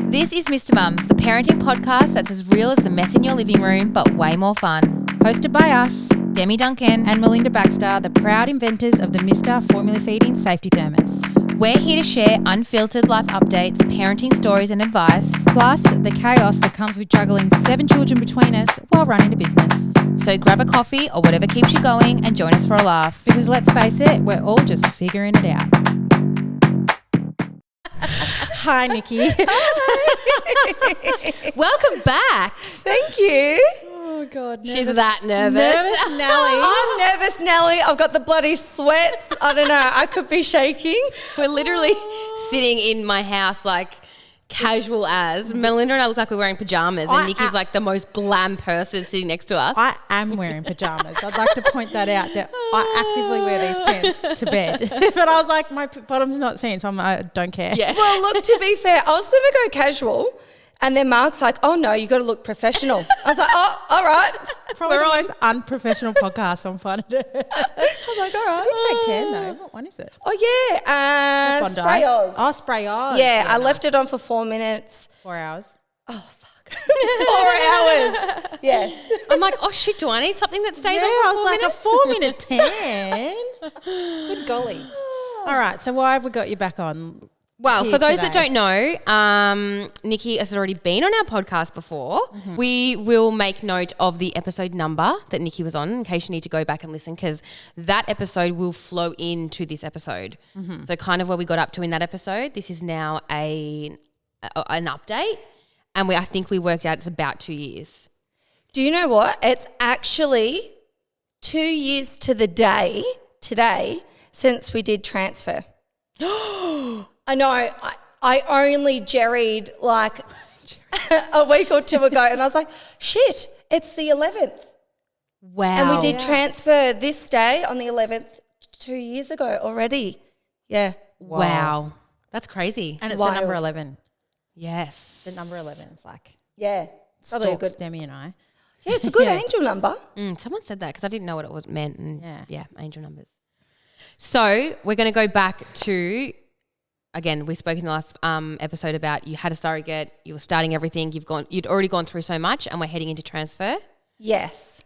This is Mr. Mums, the parenting podcast that's as real as the mess in your living room, but way more fun. Hosted by us, Demi Duncan and Melinda Baxter, the proud inventors of the Mr. Formula Feeding Safety Thermos. We're here to share unfiltered life updates, parenting stories and advice. Plus, the chaos that comes with juggling 7 children between us while running a business. So grab a coffee or whatever keeps you going and join us for a laugh. Because let's face it, we're all just figuring it out. Hi, Nikki. Hi. Welcome back. Thank you. Oh, God. She's that nervous. Nervous Nelly. I'm nervous, Nelly. I've got the bloody sweats. I don't know. I could be shaking. We're literally sitting in my house like casual as. Melinda and I look like we're wearing pajamas and Nikki's like the most glam person sitting next to us. I am wearing pajamas. I'd like to point that out, that I actively wear these pants to bed. But I was like, my bottom's not seen, so I don't care. Yeah. Well, look, to be fair, I was going to go casual. And then Mark's like, oh, no, you got to look professional. I was like, oh, all right. Probably the most unprofessional podcast on planet Earth. I was like, all right. It's a big fake tan, though. What one is it? Oh, yeah. Spray Oz. Oh, Spray Oz. Yeah, I left it on for 4 minutes. 4 hours. Oh, fuck. 4 hours. Yes. I'm like, oh, shit, do I need something that stays on I for was 4 like, minutes? a 4-minute tan. Good golly. All right, so why have we got you back on? Well, for those that today? don't know, Nikki has already been on our podcast before. Mm-hmm. We will make note of the episode number that Nikki was on in case you need to go back and listen, because that episode will flow into this episode. Mm-hmm. So kind of where we got up to in that episode, this is now an update, and I think we worked out it's about 2 years. Do you know what? It's actually 2 years to the day today since we did transfer. I know. I only jerried like a week or two ago, and I was like, shit, it's the 11th. Wow. And we did transfer this day on the 11th 2 years ago already. Yeah. Wow. That's crazy. And it's Wild. the number 11. Yes. The number 11. It's like Yeah. Probably a stalks good. Demi and I. Yeah, it's a good Yeah. angel number. Someone said that because I didn't know what it was meant. And Yeah. Angel numbers. So we're going to go back to, again, we spoke in the last episode about you had a surrogate, you were starting everything, you'd already gone through so much, and we're heading into transfer. Yes.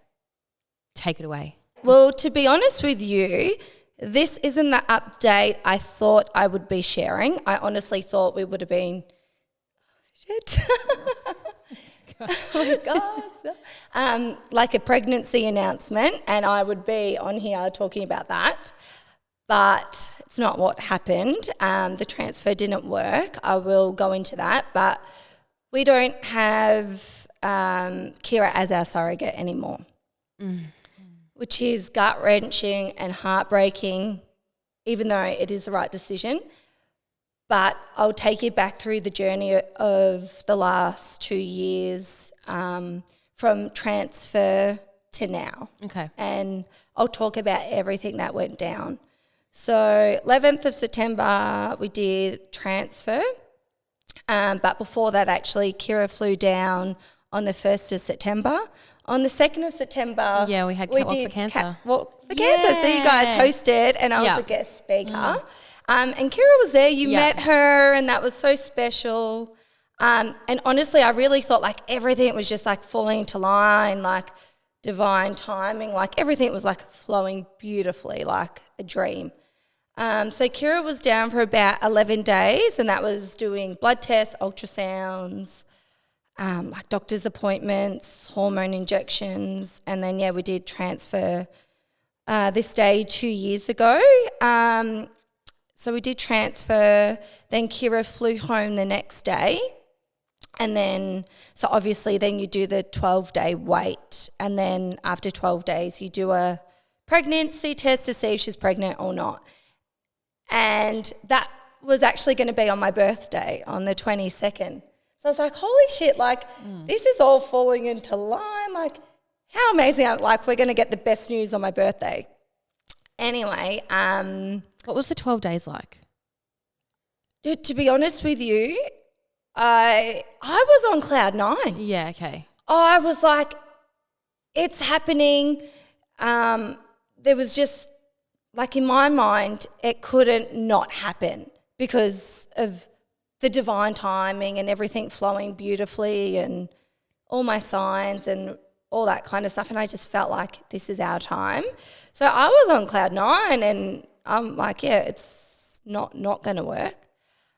Take it away. Well, to be honest with you, this isn't the update I thought I would be sharing. I honestly thought we would have been, like a pregnancy announcement, and I would be on here talking about that. But it's not what happened. The transfer didn't work. I will go into that. But we don't have Kira as our surrogate anymore, which is gut-wrenching and heartbreaking, even though it is the right decision. But I'll take you back through the journey of the last 2 years from transfer to now. Okay. And I'll talk about everything that went down. So 11th of September, we did transfer. But before that, actually, Kira flew down on the 1st of September. On the 2nd of September, Yeah, we had Catwalk for Cancer. Catwalk for Cancer. So you guys hosted, and I was a guest speaker. And Kira was there. You met her, and that was so special. And honestly, I really thought like everything was just like falling into line, like divine timing, like everything was like flowing beautifully, like a dream. So Kira was down for about 11 days, and that was doing blood tests, ultrasounds, like doctor's appointments, hormone injections, and then, we did transfer this day 2 years ago. So we did transfer, then Kira flew home the next day, and then, so obviously then you do the 12-day wait, and then after 12 days you do a pregnancy test to see if she's pregnant or not. And that was actually going to be on my birthday on the 22nd. So I was like, holy shit, like this is all falling into line. Like how amazing. Like we're going to get the best news on my birthday. Anyway. What was the 12 days like? To be honest with you, I was on cloud 9. Yeah, okay. I was like, it's happening. There was just, like in my mind, it couldn't not happen because of the divine timing and everything flowing beautifully and all my signs and all that kind of stuff. And I just felt like this is our time. So I was on cloud 9 and I'm like, yeah, it's not going to work.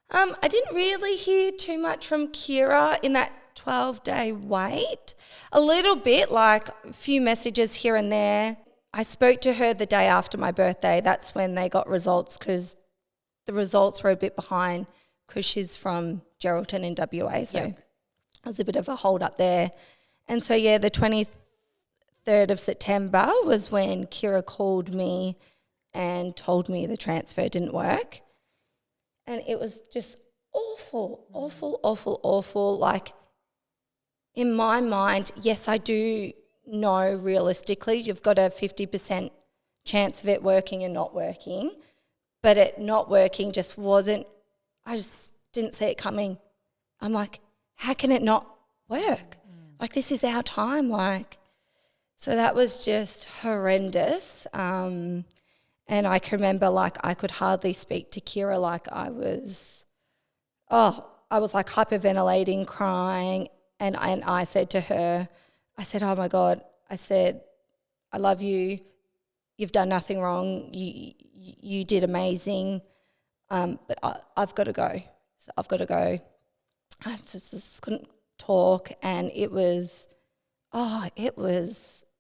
I didn't really hear too much from Kira in that 12-day wait. A little bit, like a few messages here and there. I spoke to her the day after my birthday. That's when they got results, because the results were a bit behind because she's from Geraldton in WA. So it was a bit of a hold up there. And so, yeah, the 23rd of September was when Kira called me and told me the transfer didn't work. And it was just awful. Like, in my mind, yes, I do know realistically you've got a 50% chance of it working and not working. But it not working just wasn't, I just didn't see it coming. I'm like, how can it not work? Like, this is our time, like. So that was just horrendous. And I can remember, like, I could hardly speak to Kira. Like, I was like hyperventilating, crying. And I said to her, I said, oh my God, I said, I love you. You've done nothing wrong. You did amazing. But I've got to go. So I've got to go. I just couldn't talk, and it was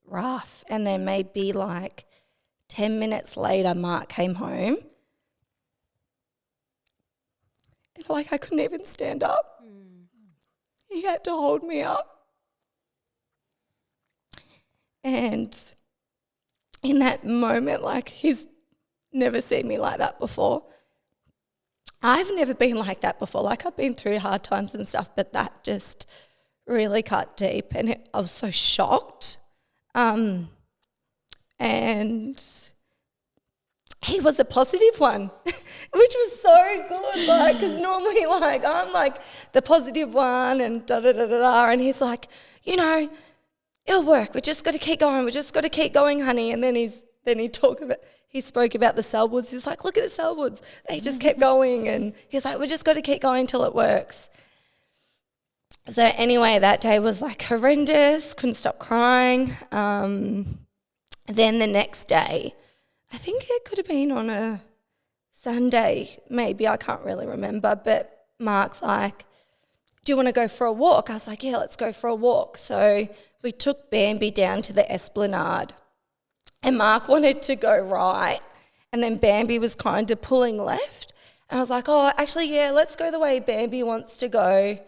rough. And then maybe like 10 minutes later, Mark came home. And like, I couldn't even stand up. He had to hold me up. And in that moment, like, he's never seen me like that before. I've never been like that before. Like, I've been through hard times and stuff, but that just really cut deep, and I was so shocked. And he was a positive one, which was so good, like, because normally, like, I'm like the positive one and da-da-da-da-da, and he's like, you know, it'll work. We just got to keep going. We just got to keep going, honey. And then he spoke about the cell woods. He's like, look at the cell woods. They just kept going. And he's like, we just got to keep going till it works. So anyway, that day was like horrendous. Couldn't stop crying. Then the next day, I think it could have been on a Sunday, maybe. I can't really remember. But Mark's like, do you want to go for a walk? I was like, yeah, let's go for a walk. So we took Bambi down to the Esplanade. And Mark wanted to go right, and then Bambi was kind of pulling left. And I was like, oh, actually, yeah, let's go the way Bambi wants to go,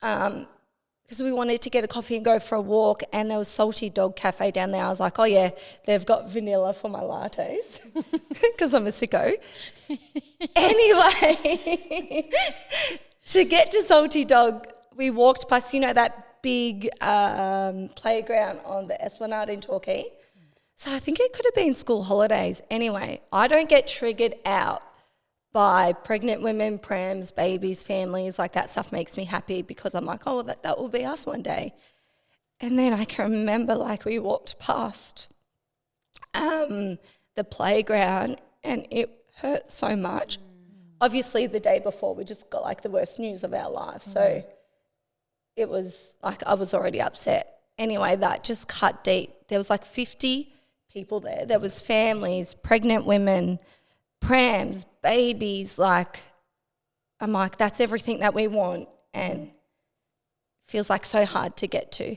because we wanted to get a coffee and go for a walk, and there was Salty Dog Cafe down there. I was like, oh, yeah, they've got vanilla for my lattes, because I'm a sicko. Anyway, to get to Salty Dog, we walked past, you know, that big playground on the Esplanade in Torquay. So I think it could have been school holidays. Anyway, I don't get triggered out by pregnant women, prams, babies, families. Like, that stuff makes me happy, because I'm like, oh, that will be us one day. And then I can remember, like, we walked past the playground, and it hurt so much. Obviously, the day before, we just got, like, the worst news of our life. So it was, like, I was already upset. Anyway, that just cut deep. There was, like, 50 people there. There was families, pregnant women, prams, babies. Like, I'm like, that's everything that we want, and feels like so hard to get to.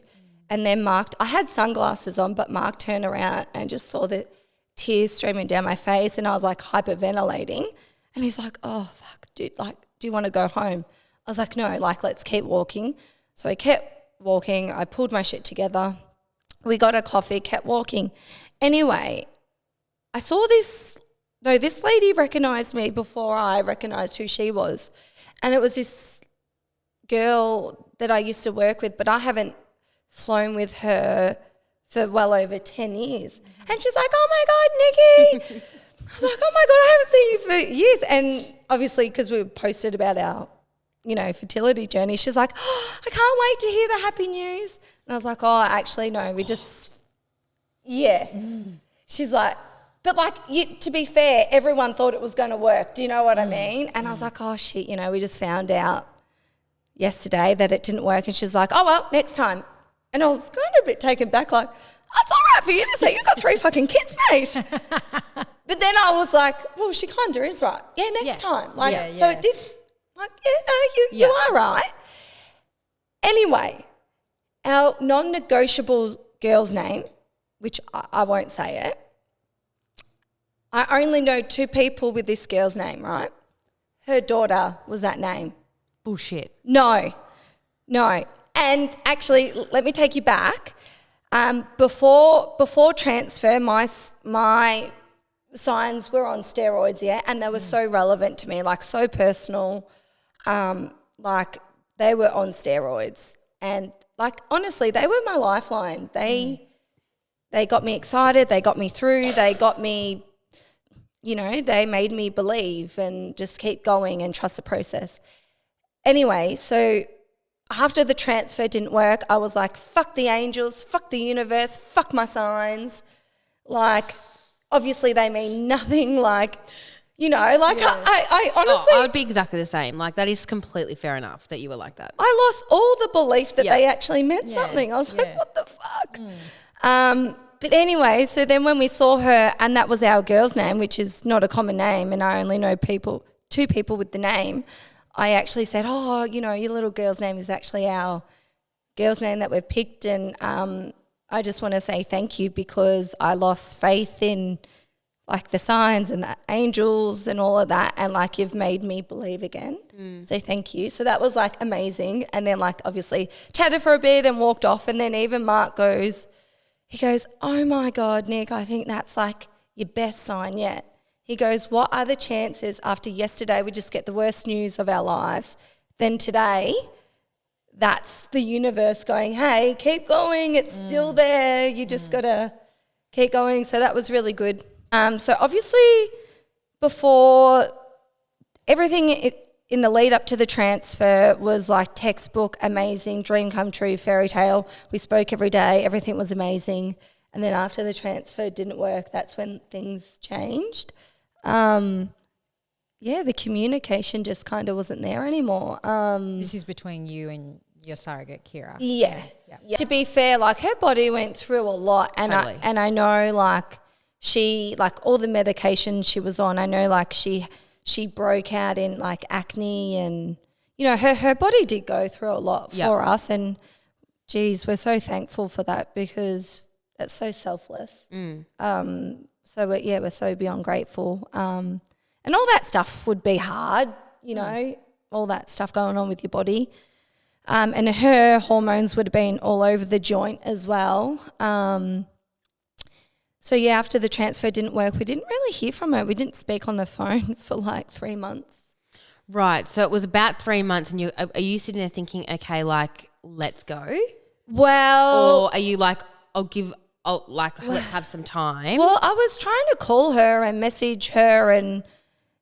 And then Mark, I had sunglasses on, but Mark turned around and just saw the tears streaming down my face, and I was like hyperventilating. And he's like, oh, fuck, dude, like, do you want to go home? I was like, no, like, let's keep walking. So I kept walking. I pulled my shit together. We got a coffee, kept walking. Anyway, I saw this lady recognised me before I recognised who she was. And it was this girl that I used to work with, but I haven't flown with her for well over 10 years. And she's like, oh my God, Nikki. I was like, oh my God, I haven't seen you for years. And obviously, because we posted about our, you know, fertility journey, she's like, oh, I can't wait to hear the happy news. And I was like, oh, actually, no, we just, yeah. She's like, But like, to be fair, everyone thought it was going to work. Do you know what I mean? And I was like, oh shit, you know, we just found out yesterday that it didn't work. And she's like, oh well, next time. And I was kind of a bit taken back, like, it's all right for you to say you've got 3 fucking kids, mate. But then I was like, well, she kind of is right. Yeah, next time. Like, so it did. Like, you are right. Anyway, our non-negotiable girl's name, which I won't say it. I only know 2 people with this girl's name, right? Her daughter was that name. Bullshit. No. And actually, let me take you back. Before transfer, my signs were on steroids, yeah, and they were so relevant to me, like so personal. Like they were on steroids, and like honestly, they were my lifeline. They got me excited. They got me through. They got me, you know, they made me believe and just keep going and trust the process. Anyway, so after the transfer didn't work, I was like, fuck the angels, fuck the universe, fuck my signs. Like, obviously they mean nothing. Like, you know, like I honestly... I would be exactly the same. Like, that is completely fair enough that you were like that. I lost all the belief that they actually meant something. I was like, what the fuck? But anyway, so then when we saw her, and that was our girl's name, which is not a common name, and I only know 2 people with the name, I actually said, oh, you know, your little girl's name is actually our girl's name that we've picked, and I just want to say thank you because I lost faith in like the signs and the angels and all of that, and like you've made me believe again. So thank you. So that was like amazing. And then like obviously chatted for a bit and walked off, and then even Mark goes, oh my God, Nick, I think that's like your best sign yet. He goes, what are the chances after yesterday we just get the worst news of our lives, then today that's the universe going, hey, keep going, it's still there, you just got to keep going. So that was really good. So obviously before everything in the lead up to the transfer was like textbook, amazing, dream come true, fairy tale. We spoke every day, everything was amazing. And then after the transfer didn't work, that's when things changed. The communication just kind of wasn't there anymore. This is between you and your surrogate, Kira. Yeah. To be fair, like her body went through a lot, and Totally. I know like she, like all the medication she was on, I know like she broke out in like acne, and you know her body did go through a lot for us, and geez, we're so thankful for that because that's so selfless. So we're so beyond grateful. And all that stuff would be hard, you know, all that stuff going on with your body. And her hormones would have been all over the joint as well. After the transfer didn't work, we didn't really hear from her. We didn't speak on the phone for like 3 months. Right. So it was about 3 months, and are you sitting there thinking, okay, like, let's go? Well... Or are you like, let's have some time? Well, I was trying to call her and message her and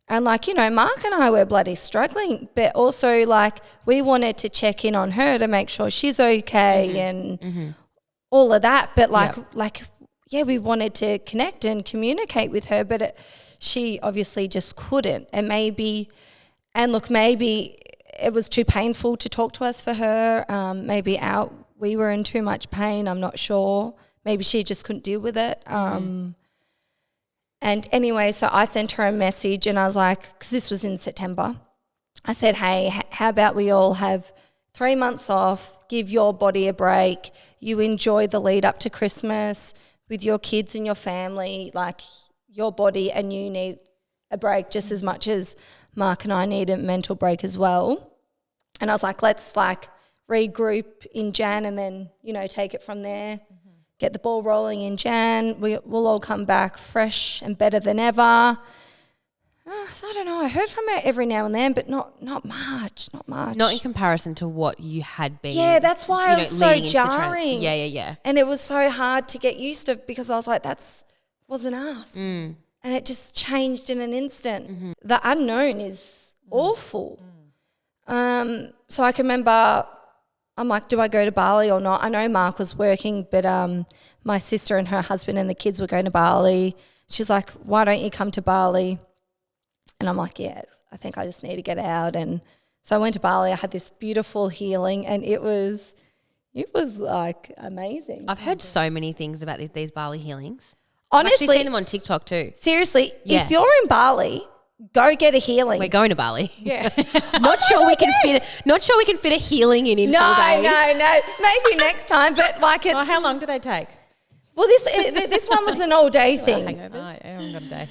like, you know, Mark and I were bloody struggling, but also like we wanted to check in on her to make sure she's okay and all of that. But we wanted to connect and communicate with her, but she obviously just couldn't. And maybe it was too painful to talk to us for her. Maybe we were in too much pain. I'm not sure. Maybe she just couldn't deal with it. And anyway, so I sent her a message, and I was like, because this was in September, I said, hey, how about we all have 3 months off, give your body a break, you enjoy the lead up to Christmas with your kids and your family, like your body, and you need a break just as much as Mark and I need a mental break as well. And I was like, let's like regroup in Jan and then, you know, take it from there. Get the ball rolling in Jan. We'll all come back fresh and better than ever. So I don't know. I heard from her every now and then, but not much. Not in comparison to what you had been. Yeah, that's why it was so jarring. Yeah. And it was so hard to get used to because I was like, wasn't us. And it just changed in an instant. The unknown is awful. So I can remember... I'm like, do I go to Bali or not? I know Mark was working, but my sister and her husband and the kids were going to Bali. she's like, why don't you come to Bali? And I'm like, yeah, I think I just need to get out. And so I went to Bali. I had this beautiful healing, and it was like amazing. I've heard so many things about these Bali healings. Honestly, I've actually seen them on TikTok too. Seriously, if you're in Bali, go get a healing. We're going to Bali. Yeah. Not sure we can fit a healing in 4 days. No. Maybe next time, but like it's. Oh, how long do they take? Well, this one was an all-day thing. Hangovers? I haven't got a day.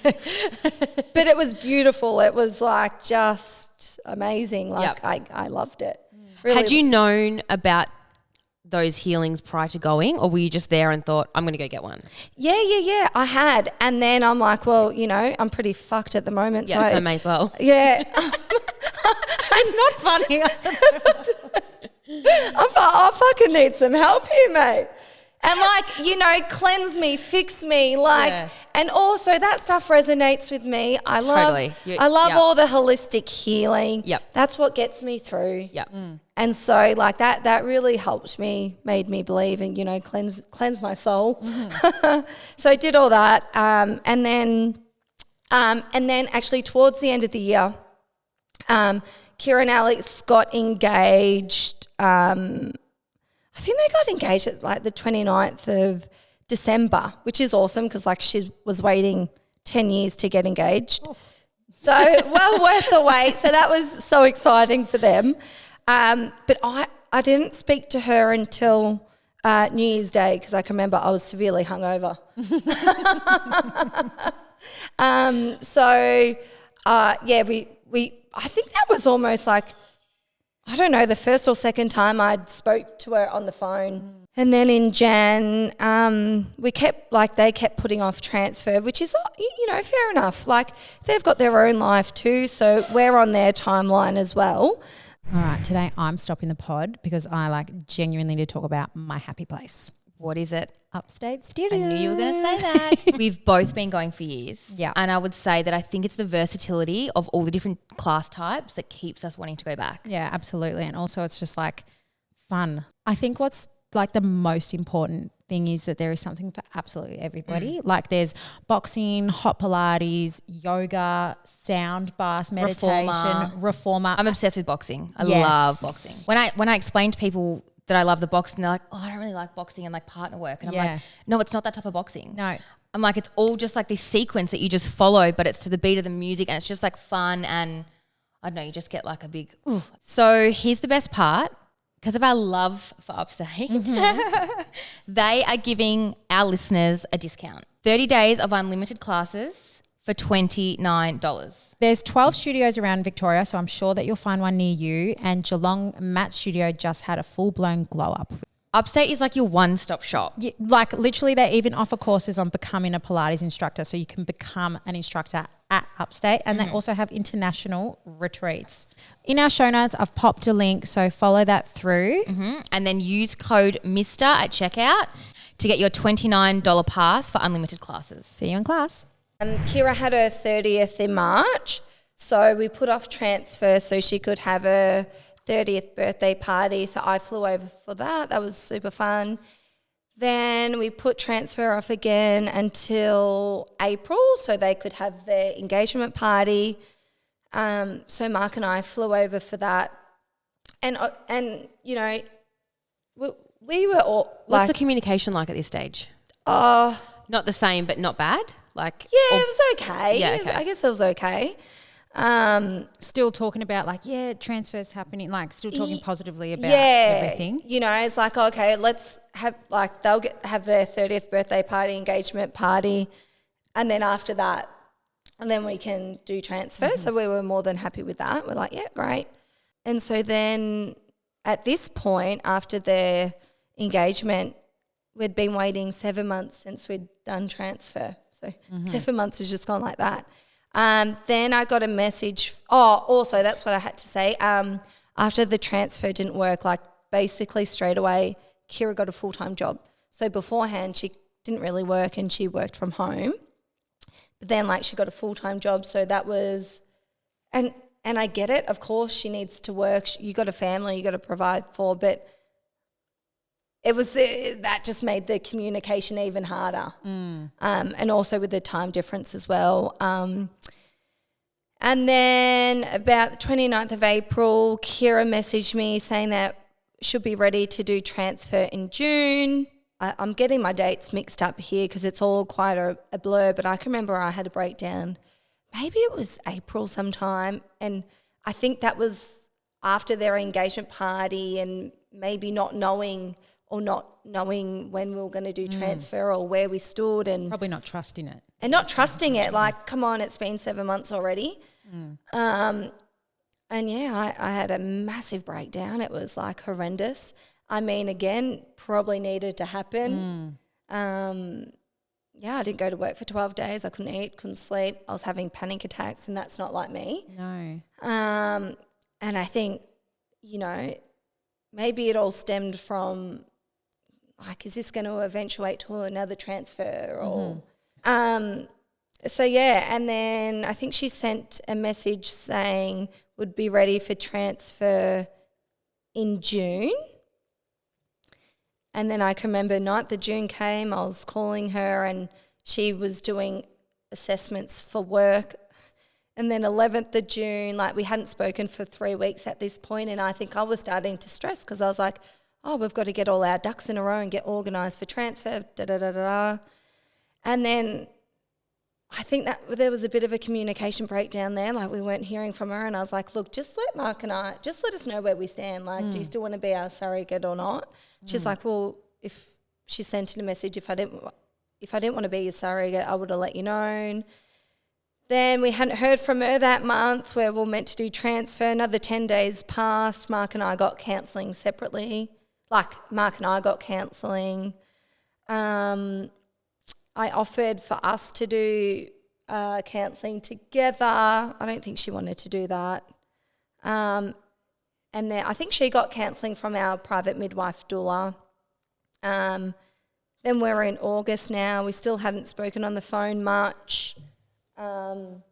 But it was beautiful. It was like just amazing. Like I loved it. Really. Had you known about those healings prior to going, or were you just there and thought, I'm going to go get one? Yeah. I had. And then I'm like, well, I'm pretty fucked at the moment. Yeah, so I may as well. Yeah. It's not funny. I fucking need some help here, mate. And like, cleanse me, fix me, and also that stuff resonates with me. I love all the holistic healing. Yep. That's what gets me through. Yep. And so like that really helped me, made me believe and, cleanse my soul. Mm-hmm. So I did all that. And then actually towards the end of the year, Kira and Alex got engaged. I think they got engaged at like the 29th of December, which is awesome because like she was waiting 10 years to get engaged. Oh. So well worth the wait. So that was so exciting for them. But I didn't speak to her until New Year's Day because I can remember I was severely hungover. I think that was almost like, I don't know, the first or second time I'd spoke to her on the phone. And then in Jan, they kept putting off transfer, which is, fair enough. Like they've got their own life too. So we're on their timeline as well. All right. Today I'm stopping the pod because I genuinely need to talk about my happy place. What is it? Upstate Studios. I knew you were going to say that. We've both been going for years. Yeah. And I would say that I think it's the versatility of all the different class types that keeps us wanting to go back. Yeah, absolutely. And also it's just fun. I think what's the most important thing is that there is something for absolutely everybody. There's boxing, hot Pilates, yoga, sound bath, meditation, reformer. I'm obsessed with boxing. I love boxing. When I explain to people that I love the boxing, they're like, oh, I don't really like boxing and partner work. And I'm like, no, it's not that type of boxing. No. I'm like, it's all just this sequence that you just follow, but it's to the beat of the music and it's just fun and I don't know, you just get a big ooh. So here's the best part. Because of our love for Upstate, they are giving our listeners a discount. 30 days of unlimited classes for $29. There's 12 studios around Victoria, so I'm sure that you'll find one near you. And Geelong Matt's studio just had a full-blown glow-up. Upstate is your one-stop shop. Yeah, literally they even offer courses on becoming a Pilates instructor, so you can become an instructor at Upstate. And they also have international retreats. In our show notes, I've popped a link, so follow that through. Mm-hmm. And then use code MR at checkout to get your $29 pass for unlimited classes. See you in class. Kira had her 30th in March, so we put off transfer so she could have her 30th birthday party. So I flew over for that. That was super fun. Then we put transfer off again until April so they could have their engagement party. So Mark and I flew over for that. And we were all What's the communication like at this stage? Not the same, but not bad? it was okay. Yeah, okay. I guess it was okay. Still talking about transfers happening, still talking positively about everything. It's okay, let's have they'll have their 30th birthday party, engagement party, and then after that, and then we can do transfer. Mm-hmm. So we were more than happy with that. We're yeah, great. And so then at this point, after their engagement, we'd been waiting 7 months since we'd done transfer. So 7 months has just gone like that. Then I got a message. Also that's what I had to say. After the transfer didn't work, basically straight away, Kira got a full-time job. So beforehand, she didn't really work and she worked from home. But then she got a full-time job. So that was, and I get it. Of course, she needs to work. You got a family you got to provide for. But that just made the communication even harder. And also with the time difference as well. And then about the 29th of April, Kira messaged me saying that should be ready to do transfer in June. I'm getting my dates mixed up here because it's all quite a blur, but I can remember I had a breakdown. Maybe it was April sometime, and I think that was after their engagement party and maybe not knowing when we were going to do transfer or where we stood. And probably not trusting it. And not trusting it, like, come on, it's been 7 months already. And yeah, I had a massive breakdown. It was like horrendous. I mean, again, probably needed to happen. Yeah, I didn't go to work for 12 days. I couldn't eat, couldn't sleep. I was having panic attacks, and that's not like me. No. And I think, you know, maybe it all stemmed from, like, is this going to eventuate to another transfer or... So, yeah, and then I think she sent a message saying would be ready for transfer in June. And then I can remember 9th of June came, I was calling her and she was doing assessments for work. And then 11th of June, like, we hadn't spoken for 3 weeks at this point, and I think I was starting to stress because I was like, oh, we've got to get all our ducks in a row and get organised for transfer, da-da-da-da-da. And then I think that there was a bit of a communication breakdown there, like we weren't hearing from her, and I was like, look, just let Mark and I, just let us know where we stand. Like, do you still want to be our surrogate or not? She's like, well, if she sent in a message, if I didn't want to be your surrogate, I would have let you know. Then we hadn't heard from her that month where we were meant to do transfer. Another 10 days passed. Mark and I got counselling separately. Like, Mark and I got counselling. I offered for us to do counselling together. I don't think she wanted to do that. And then I think she got counselling from our private midwife doula. Then we're in August now. We still hadn't spoken on the phone much. And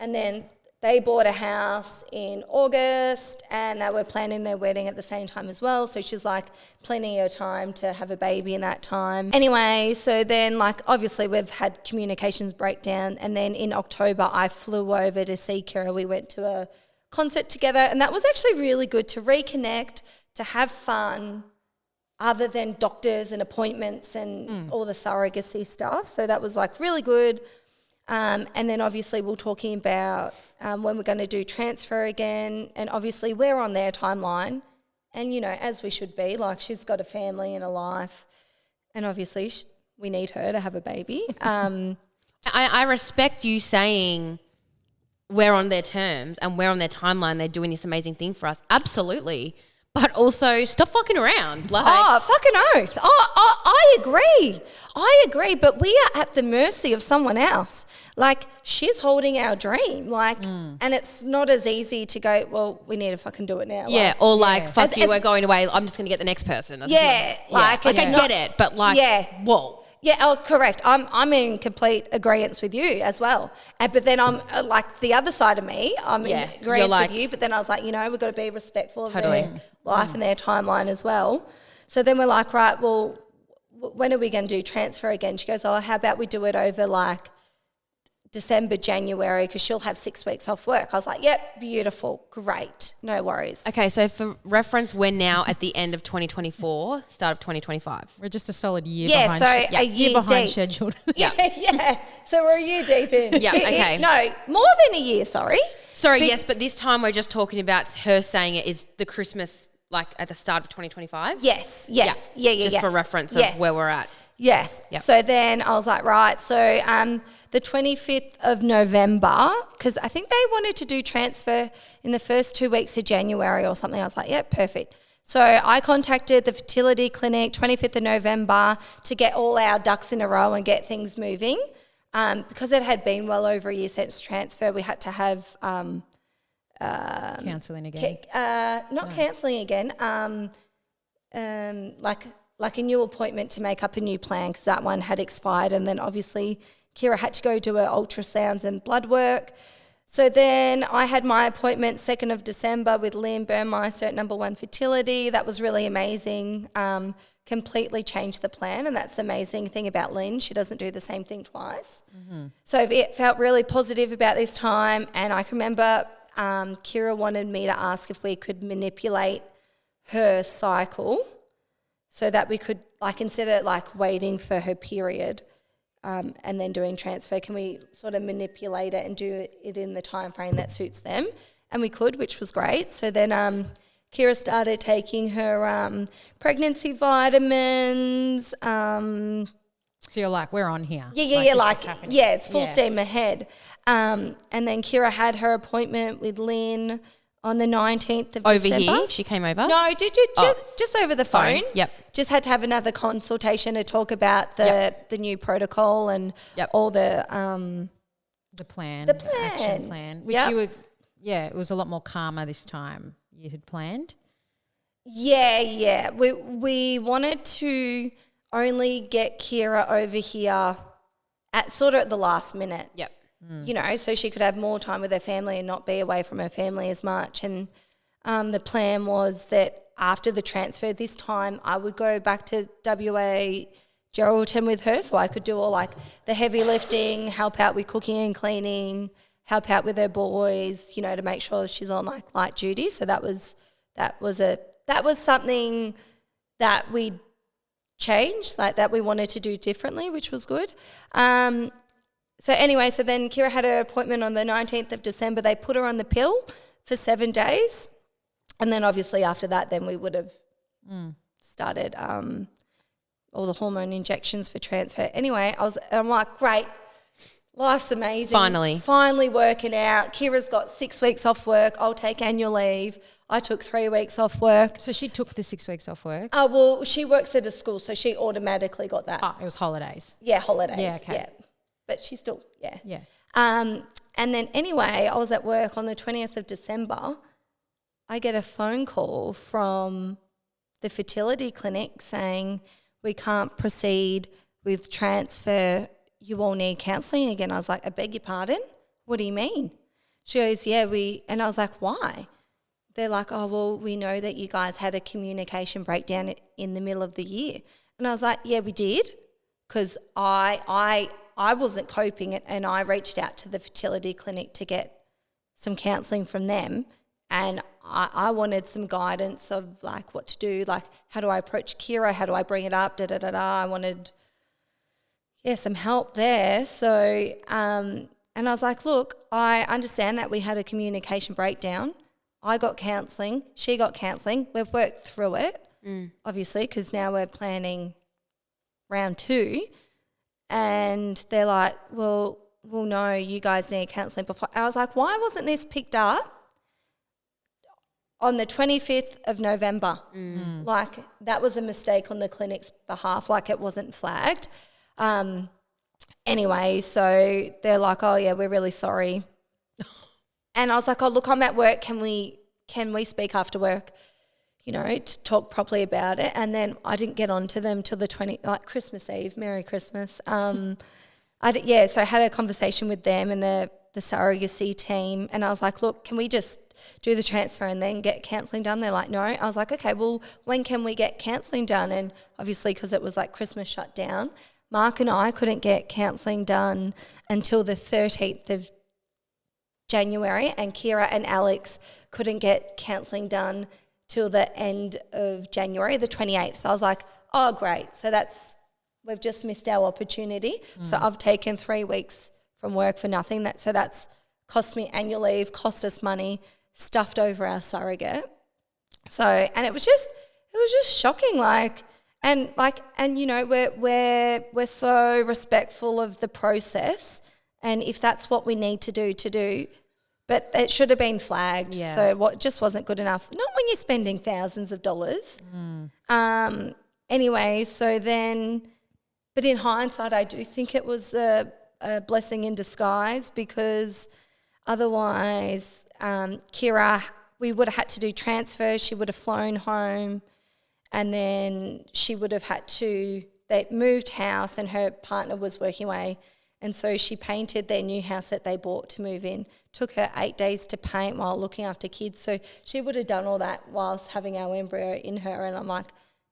then they bought a house in August and they were planning their wedding at the same time as well. So she's like, plenty of time to have a baby in that time. Anyway, so then, like, obviously we've had communications breakdown, and then in October I flew over to see Kira. We went to a concert together, and that was actually really good to reconnect, to have fun other than doctors and appointments and all the surrogacy stuff. So that was like really good. And then obviously we're talking about when we're going to do transfer again, and obviously we're on their timeline, and, you know, as we should be, like, she's got a family and a life, and obviously we need her to have a baby. I respect you saying we're on their terms and we're on their timeline, they're doing this amazing thing for us. Absolutely. But also, stop fucking around. Like, oh, fucking oath. I agree. But we are at the mercy of someone else. Like, she's holding our dream. Like, and it's not as easy to go, well, we need to fucking do it now. Yeah, like, or like, fuck you, we're going away. I'm just going to get the next person. That's like I get it, but like, whoa. Yeah, oh, correct. I'm in complete agreement with you as well. But then I'm like the other side of me, I'm in agreement with you. But then I was like, you know, we've got to be respectful of their life and their timeline as well. So then we're like, right, well, when are we going to do transfer again? She goes, oh, how about we do it over like December, January, because she'll have 6 weeks off work. I was like, yep, beautiful, great, no worries. Okay, so for reference, we're now at the end of 2024, start of 2025. We're just a solid year behind. A year behind deep. scheduled. Yeah. So we're a year deep in. Yeah, okay. No, more than a year, sorry. Yes, but this time we're just talking about her saying it is the Christmas, like at the start of 2025? Yes. Just for reference of where we're at. Yes. Yep. So then I was like, right. So the 25th of November, because I think they wanted to do transfer in the first 2 weeks of January or something. I was like, yeah, perfect. So I contacted the fertility clinic 25th of November to get all our ducks in a row and get things moving. Because it had been well over a year since transfer, we had to have counselling again. Counselling again. Like a new appointment to make up a new plan because that one had expired, and then obviously Kira had to go do her ultrasounds and blood work. So then I had my appointment 2nd of December with Lynn Burmeister at Number One Fertility. That was really amazing. Completely changed the plan, and that's the amazing thing about Lynn. She doesn't do the same thing twice. So it felt really positive about this time, and I can remember Kira wanted me to ask if we could manipulate her cycle so that we could, like, instead of like waiting for her period and then doing transfer, can we sort of manipulate it and do it in the time frame that suits them? And we could, which was great. So then Kira started taking her pregnancy vitamins. So you're like, we're on here. Yeah, it's full steam ahead. And then Kira had her appointment with Lynn on the 19th of over December. here? She came over? No, just over the phone. Yep. Just had to have another consultation to talk about the new protocol and all the plan. Action plan. plan. Which you were, it was a lot more calmer this time you had planned. Yeah. We wanted to only get Kira over here at the last minute. Yep. You know, so she could have more time with her family and not be away from her family as much. And the plan was that after the transfer this time, I would go back to WA Geraldton with her so I could do all like the heavy lifting, help out with cooking and cleaning, help out with her boys, you know, to make sure she's on like light duty. So that was something that we changed, like that we wanted to do differently, which was good. So then Kira had her appointment on the 19th of December. They put her on the pill for 7 days. And then obviously after that, then we would have started all the hormone injections for transfer. Anyway, I'm like, great, life's amazing. Finally working out. Kira's got 6 weeks off work. I'll take annual leave. I took 3 weeks off work. So she took the 6 weeks off work? Oh, well, she works at a school, so she automatically got that. Oh, it was holidays. Yeah, holidays. Yeah, okay. Yeah. But she still, Yeah. And then anyway, I was at work on the 20th of December. I get a phone call from the fertility clinic saying, we can't proceed with transfer. You all need counselling again. I was like, I beg your pardon? What do you mean? She goes, and I was like, why? They're like, oh, well, we know that you guys had a communication breakdown in the middle of the year. And I was like, yeah, we did, because I wasn't coping it, and I reached out to the fertility clinic to get some counselling from them, and I wanted some guidance of like what to do, like how do I approach Kira, how do I bring it up, I wanted some help there. So and I was like, look, I understand that we had a communication breakdown. I got counselling, she got counselling, we've worked through it, obviously, because now we're planning round 2. And they're like, well, no, you guys need counselling before. I was like, why wasn't this picked up on the 25th of November? Like, that was a mistake on the clinic's behalf, like it wasn't flagged. Anyway, so they're like, oh, yeah, we're really sorry. And I was like, oh, look, I'm at work. Can we speak after work? You know, to talk properly about it. And then I didn't get on to them till the Christmas Eve, Merry Christmas. So I had a conversation with them and the surrogacy team, and I was like, look, can we just do the transfer and then get counselling done? They're like, no. I was like, okay, well, when can we get counselling done? And obviously, because it was like Christmas shut down, Mark and I couldn't get counselling done until the 13th of January, and Kira and Alex couldn't get counselling done till the end of January, the 28th. So I was like, oh, great. So we've just missed our opportunity. So I've taken 3 weeks from work for nothing. So that's cost me annual leave, cost us money, stuffed over our surrogate. So, and it was just shocking. And you know, we're so respectful of the process. And if that's what we need to do, but it should have been flagged. Yeah. So what just wasn't good enough. Not when you're spending thousands of dollars. Anyway, so then, but in hindsight, I do think it was a blessing in disguise, because otherwise, Kira, we would have had to do transfer. She would have flown home, and then she would have had to, they moved house, and her partner was working away, And so she painted their new house that they bought to move in. Took her 8 days to paint while looking after kids. So she would have done all that whilst having our embryo in her. And I'm like,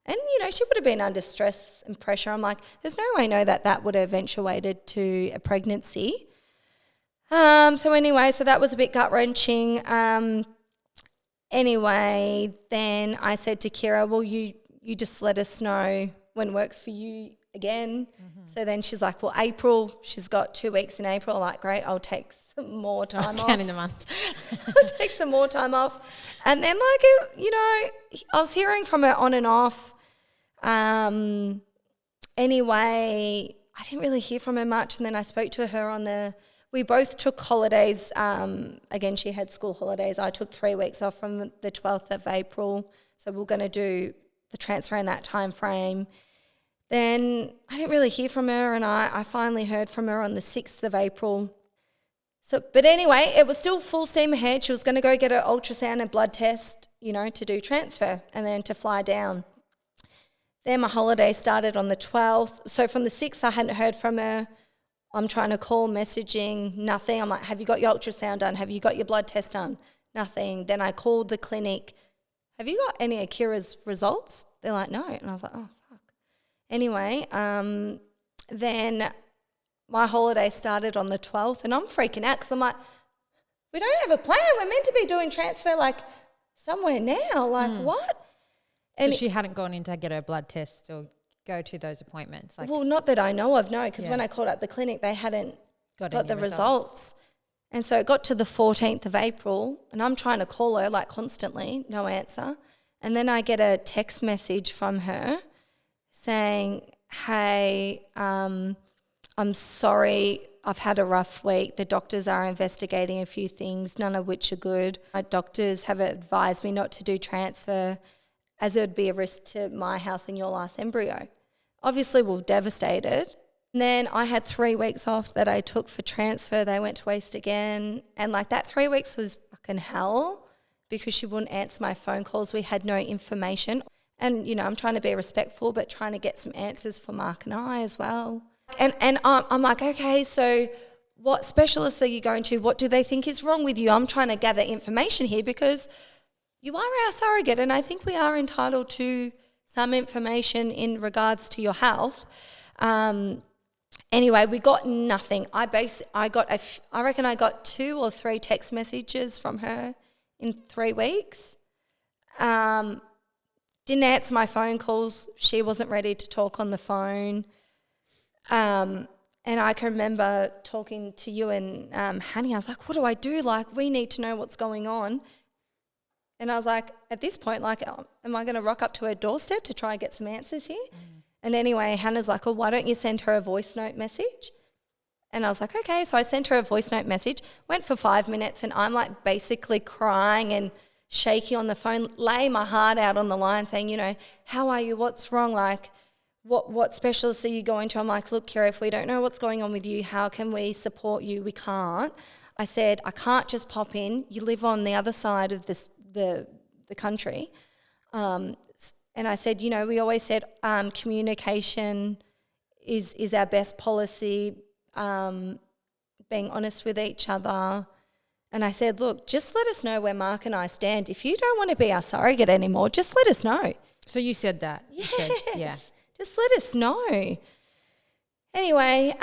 and, you know, she would have been under stress and pressure. I'm like, there's no way that would have eventuated to a pregnancy. So anyway, so that was a bit gut-wrenching. Anyway, then I said to Kira, well, you just let us know when works for you again. So then she's like, well, April, she's got 2 weeks in April. I'm like, great, I'll take some more time off. Counting the months. I'll take some more time off. And then, like, you know, I was hearing from her on and off. Anyway, I didn't really hear from her much. And then I spoke to her we both took holidays. Again, she had school holidays. I took 3 weeks off from the 12th of April. So we're going to do the transfer in that time frame. Then I didn't really hear from her, and I finally heard from her on the 6th of April. So, but anyway, it was still full steam ahead. She was going to go get her ultrasound and blood test, you know, to do transfer and then to fly down. Then my holiday started on the 12th. So from the 6th, I hadn't heard from her. I'm trying to call, messaging, nothing. I'm like, have you got your ultrasound done? Have you got your blood test done? Nothing. Then I called the clinic. Have you got any of Kira's results? They're like, no. And I was like, oh, fuck. Anyway, then my holiday started on the 12th, and I'm freaking out because I'm like, we don't have a plan. We're meant to be doing transfer like somewhere now. Like, what? And so she hadn't gone in to get her blood tests or go to those appointments? Well, not that I know of, no, because when I called up the clinic, they hadn't got the results. And so it got to the 14th of April, and I'm trying to call her like constantly, no answer. And then I get a text message from her saying, hey, I'm sorry, I've had a rough week. The doctors are investigating a few things, none of which are good. My doctors have advised me not to do transfer as it would be a risk to my health and your last embryo. Obviously, we were devastated. And then I had 3 weeks off that I took for transfer. They went to waste again. And like that 3 weeks was fucking hell because she wouldn't answer my phone calls. We had no information. And, you know, I'm trying to be respectful, but trying to get some answers for Mark and I as well. And I'm like, okay, so what specialists are you going to? What do they think is wrong with you? I'm trying to gather information here because you are our surrogate, and I think we are entitled to some information in regards to your health. Anyway, we got nothing. I reckon I got 2 or 3 text messages from her in 3 weeks. Didn't answer my phone calls. She wasn't ready to talk on the phone. And I can remember talking to you and Hanny. I was like, what do I do? Like, we need to know what's going on. And I was like, at this point, like, am I going to rock up to her doorstep to try and get some answers here? And anyway, Hannah's like, oh, why don't you send her a voice note message? And I was like, okay. So I sent her a voice note message, went for 5 minutes, and I'm like basically crying and shaky on the phone, laying my heart out on the line saying, you know, how are you? What's wrong? Like, what specialists are you going to? I'm like, look, Kira, if we don't know what's going on with you, how can we support you? We can't. I said, I can't just pop in. You live on the other side of the country. And I said, you know, we always said communication is our best policy, being honest with each other. And I said, look, just let us know where Mark and I stand. If you don't want to be our surrogate anymore, just let us know. So you said that? Yes. You said, yeah. Just let us know. Anyway,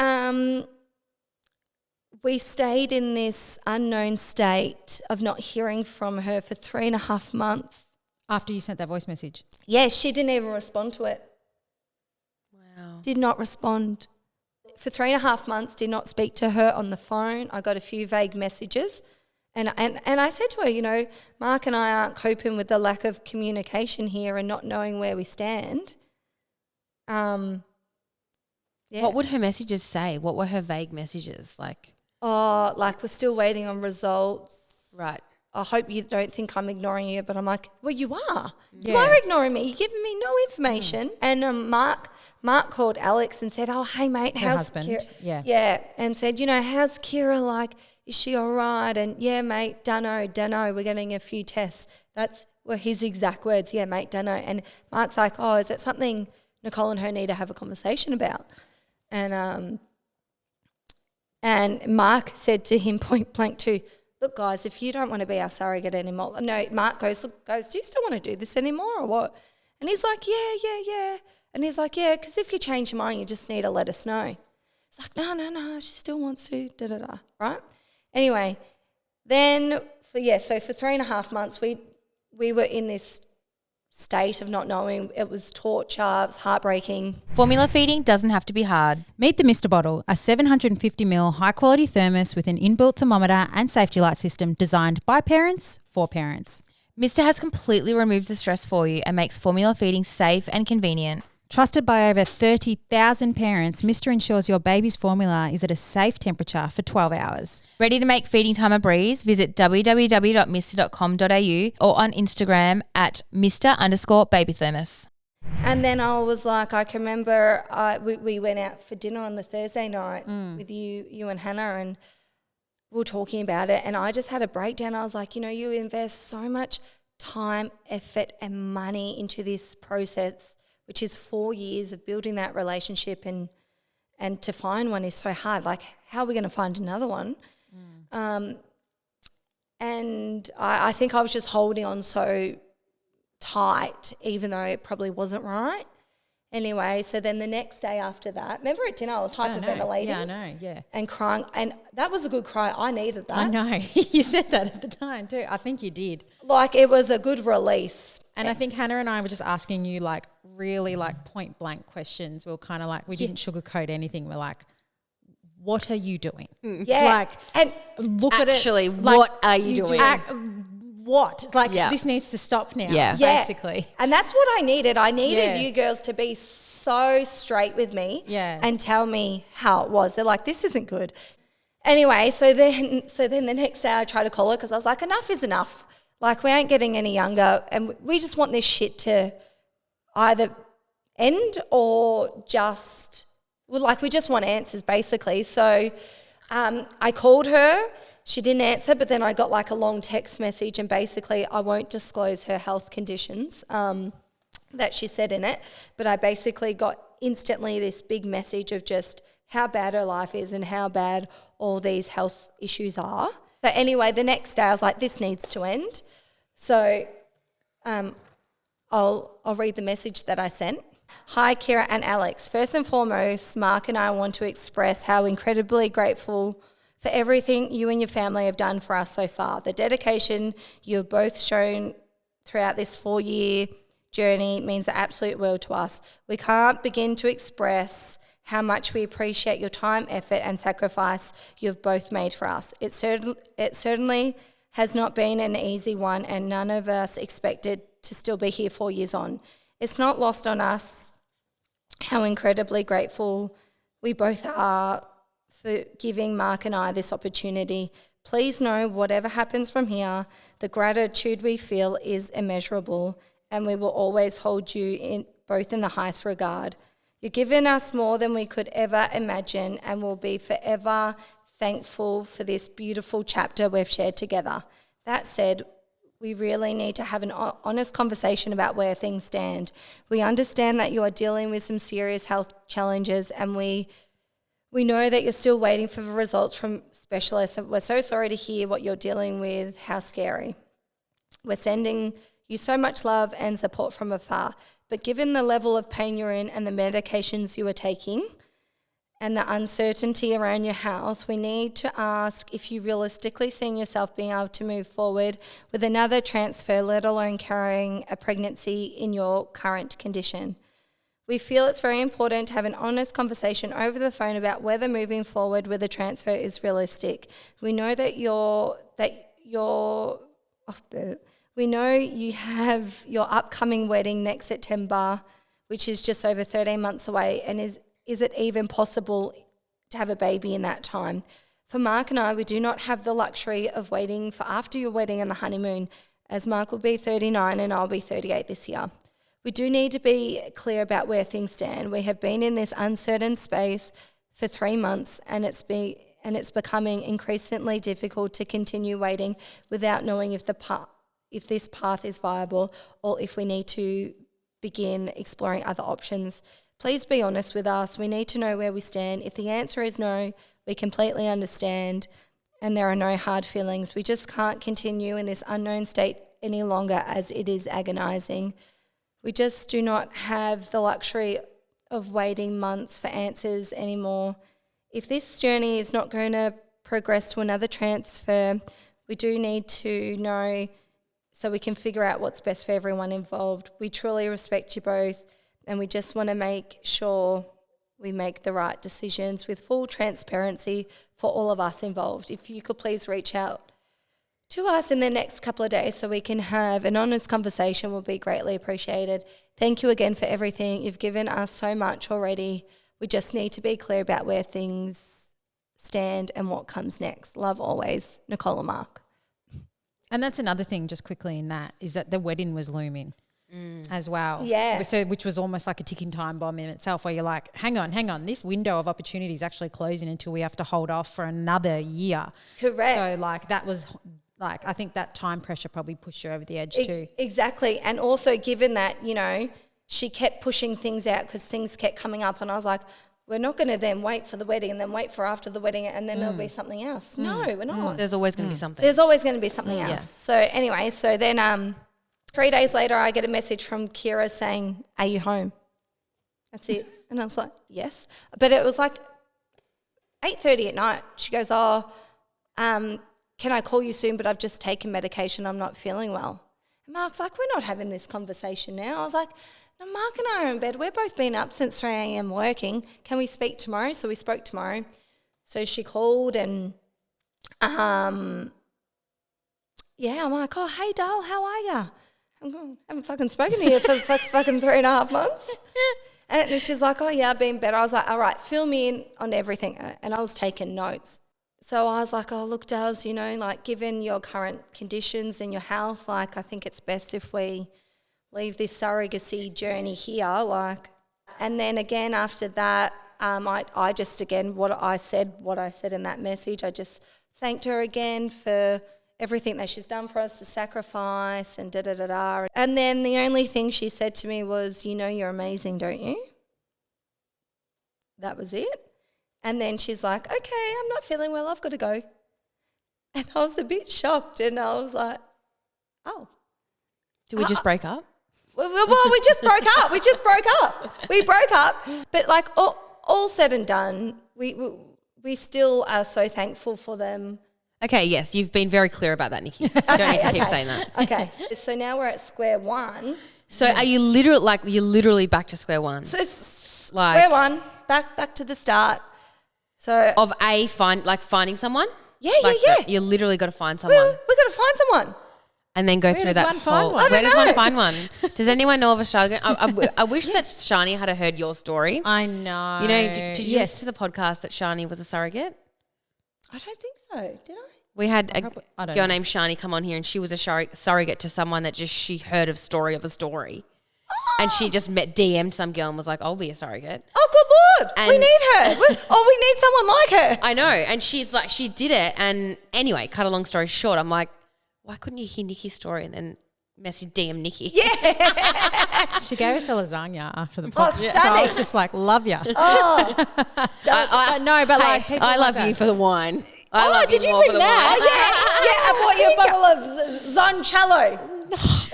we stayed in this unknown state of not hearing from her for 3.5 months. After you sent that voice message? Yes, she didn't even respond to it. Wow. Did not respond. For 3.5 months, did not speak to her on the phone. I got a few vague messages. And I said to her, you know, Mark and I aren't coping with the lack of communication here and not knowing where we stand. Yeah. What would her messages say? What were her vague messages like? Oh, like, we're still waiting on results. Right. I hope you don't think I'm ignoring you, but I'm like, well, you are. Yeah. You are ignoring me. You're giving me no information. And Mark called Alex and said, oh, hey, mate, Her how's husband. Kira? Yeah. Yeah, and said, you know, how's Kira? Like, is she all right? And, yeah, mate, dunno, we're getting a few tests. That's were his exact words, yeah, mate, dunno. And Mark's like, oh, is it something Nicole and her need to have a conversation about? And And Mark said to him point blank too, look, guys, if you don't want to be our surrogate anymore. No, Mark goes, do you still want to do this anymore or what? And he's like, yeah. And he's like, yeah, because if you change your mind, you just need to let us know. It's like, no, she still wants to, right? Anyway, then for 3.5 months, we were in this state of not knowing. It was torture. It was heartbreaking. Formula feeding doesn't have to be hard. Meet the Mr. Bottle, a 750ml high-quality thermos with an inbuilt thermometer and safety light system designed by parents for parents. Mr. has completely removed the stress for you and makes formula feeding safe and convenient. Trusted by over 30,000 parents, Mr. ensures your baby's formula is at a safe temperature for 12 hours. Ready to make feeding time a breeze? Visit www.mr.com.au or on Instagram at Mr_babythermos. And then I was like, I can remember we went out for dinner on the Thursday night with you and Hannah, and we were talking about it, and I just had a breakdown. I was like, you invest so much time, effort and money into this process, which is 4 years of building that relationship, and to find one is so hard. Like, how are we going to find another one? And I think I was just holding on so tight, even though it probably wasn't right. Anyway, so then the next day after that, remember at dinner I was hyperventilating? Yeah, I know, yeah. And crying, and that was a good cry. I needed that. I know. You said that at the time too. I think you did. Like, it was a good release. And I think Hannah and I were just asking you like really like point blank questions. We were kind of like, we didn't sugarcoat anything. We're like, what are you doing? Yeah. Like, and look at it. Actually, like, what are you doing? What? Like, this needs to stop now, basically. And that's what I needed. I needed you girls to be so straight with me and tell me how it was. They're like, this isn't good. Anyway, so then the next day I tried to call her because I was like, enough is enough. Like, we ain't getting any younger, and we just want this shit to either end or just, we just want answers, basically. So I called her. She didn't answer, but then I got like a long text message, and basically I won't disclose her health conditions that she said in it, but I basically got instantly this big message of just how bad her life is and how bad all these health issues are. So anyway, the next day I was like, this needs to end. So I'll read the message that I sent. Hi, Kira and Alex. First and foremost, Mark and I want to express how incredibly grateful for everything you and your family have done for us so far. The dedication you have both shown throughout this 4-year journey means the absolute world to us. We can't begin to express how much we appreciate your time, effort and sacrifice you have both made for us. It certainly has not been an easy one, and none of us expected to still be here 4 years on. It's not lost on us how incredibly grateful we both are for giving Mark and I this opportunity. Please know whatever happens from here, the gratitude we feel is immeasurable, and we will always hold you in the highest regard. You've given us more than we could ever imagine, and we'll be forever thankful for this beautiful chapter we've shared together. That said, we really need to have an honest conversation about where things stand. We understand that you are dealing with some serious health challenges, and we know that you're still waiting for the results from specialists. We're so sorry to hear what you're dealing with. How scary. We're sending you so much love and support from afar. But given the level of pain you're in and the medications you are taking and the uncertainty around your health, we need to ask if you realistically see yourself being able to move forward with another transfer, let alone carrying a pregnancy in your current condition. We feel it's very important to have an honest conversation over the phone about whether moving forward with a transfer is realistic. We know we know you have your upcoming wedding next September, which is just over 13 months away, and is it even possible to have a baby in that time? For Mark and I, we do not have the luxury of waiting for after your wedding and the honeymoon, as Mark will be 39 and I'll be 38 this year. We do need to be clear about where things stand. We have been in this uncertain space for 3 months, and it's becoming increasingly difficult to continue waiting without knowing if this path is viable or if we need to begin exploring other options. Please be honest with us. We need to know where we stand. If the answer is no, We completely understand, and there are no hard feelings. We just can't continue in this unknown state any longer, as it is agonizing. We just do not have the luxury of waiting months for answers anymore. If this journey is not going to progress to another transfer, we do need to know so we can figure out what's best for everyone involved. We truly respect you both, and we just want to make sure we make the right decisions with full transparency for all of us involved. If you could please reach out to us in the next couple of days so we can have an honest conversation, will be greatly appreciated. Thank you again for everything. You've given us so much already. We just need to be clear about where things stand and what comes next. Love always, Nicole and Mark. And that's another thing, just quickly in that, is that the wedding was looming as well. Yeah. So, which was almost like a ticking time bomb in itself, where you're like, hang on, this window of opportunity is actually closing until we have to hold off for another year. Correct. So like that was like, I think that time pressure probably pushed her over the edge too. Exactly. And also given that, you know, she kept pushing things out because things kept coming up, and I was like, we're not going to then wait for the wedding and then wait for after the wedding and then there'll be something else. No, we're not. There's always going to be something. There's always going to be something else. Yeah. So anyway, so then 3 days later I get a message from Kira saying, are you home? That's it. And I was like, yes. But it was like 8:30 at night. She goes, can I call you soon, but I've just taken medication. I'm not feeling well. And Mark's like, we're not having this conversation now. I was like, no, Mark and I are in bed. We've both been up since 3 a.m. working. Can we speak tomorrow? So we spoke tomorrow. So she called and, I'm like, oh, hey, doll, how are you? I haven't fucking spoken to you for fucking 3.5 months. And she's like, oh, yeah, I've been better. I was like, all right, fill me in on everything. And I was taking notes. So I was like, oh, look, dolls, you know, like given your current conditions and your health, like I think it's best if we leave this surrogacy journey here, like. And then again after that, I just again what I said in that message, I just thanked her again for everything that she's done for us, the sacrifice and da-da-da-da. And then the only thing she said to me was, you know you're amazing, don't you? That was it. And then she's like, okay, I'm not feeling well, I've got to go. And I was a bit shocked, and I was like, oh. Did we just break up? Well, we just broke up. We broke up. But like all said and done, we still are so thankful for them. Okay, yes, you've been very clear about that, Nikki. You don't need to keep saying that. Okay, so now we're at square one. So are you literally back to square one? So square one, back to the start. So of finding someone? Yeah. You literally got to find someone. We got to find someone. And then go through that whole. Where does one find one? Does anyone know of a surrogate? I wish that Shani had heard your story. I know. You know, did you listen to the podcast that Shani was a surrogate? I don't think so. Did I? We had a girl named Shani come on here, and she was a surrogate to someone that she heard of story of a story. And she just DM'd some girl and was like, I'll be a surrogate. Oh, good Lord. We need her. We need someone like her. I know. And she's like, she did it. And anyway, cut a long story short, I'm like, why couldn't you hear Nikki's story and then message DM Nikki? Yeah. She gave us a lasagna after the podcast. Oh, so I was just like, love you. Oh. No, but like, people I love that. you for the wine. I love did you more bring for the that? Oh, yeah. I bought you a bottle of Zoncello.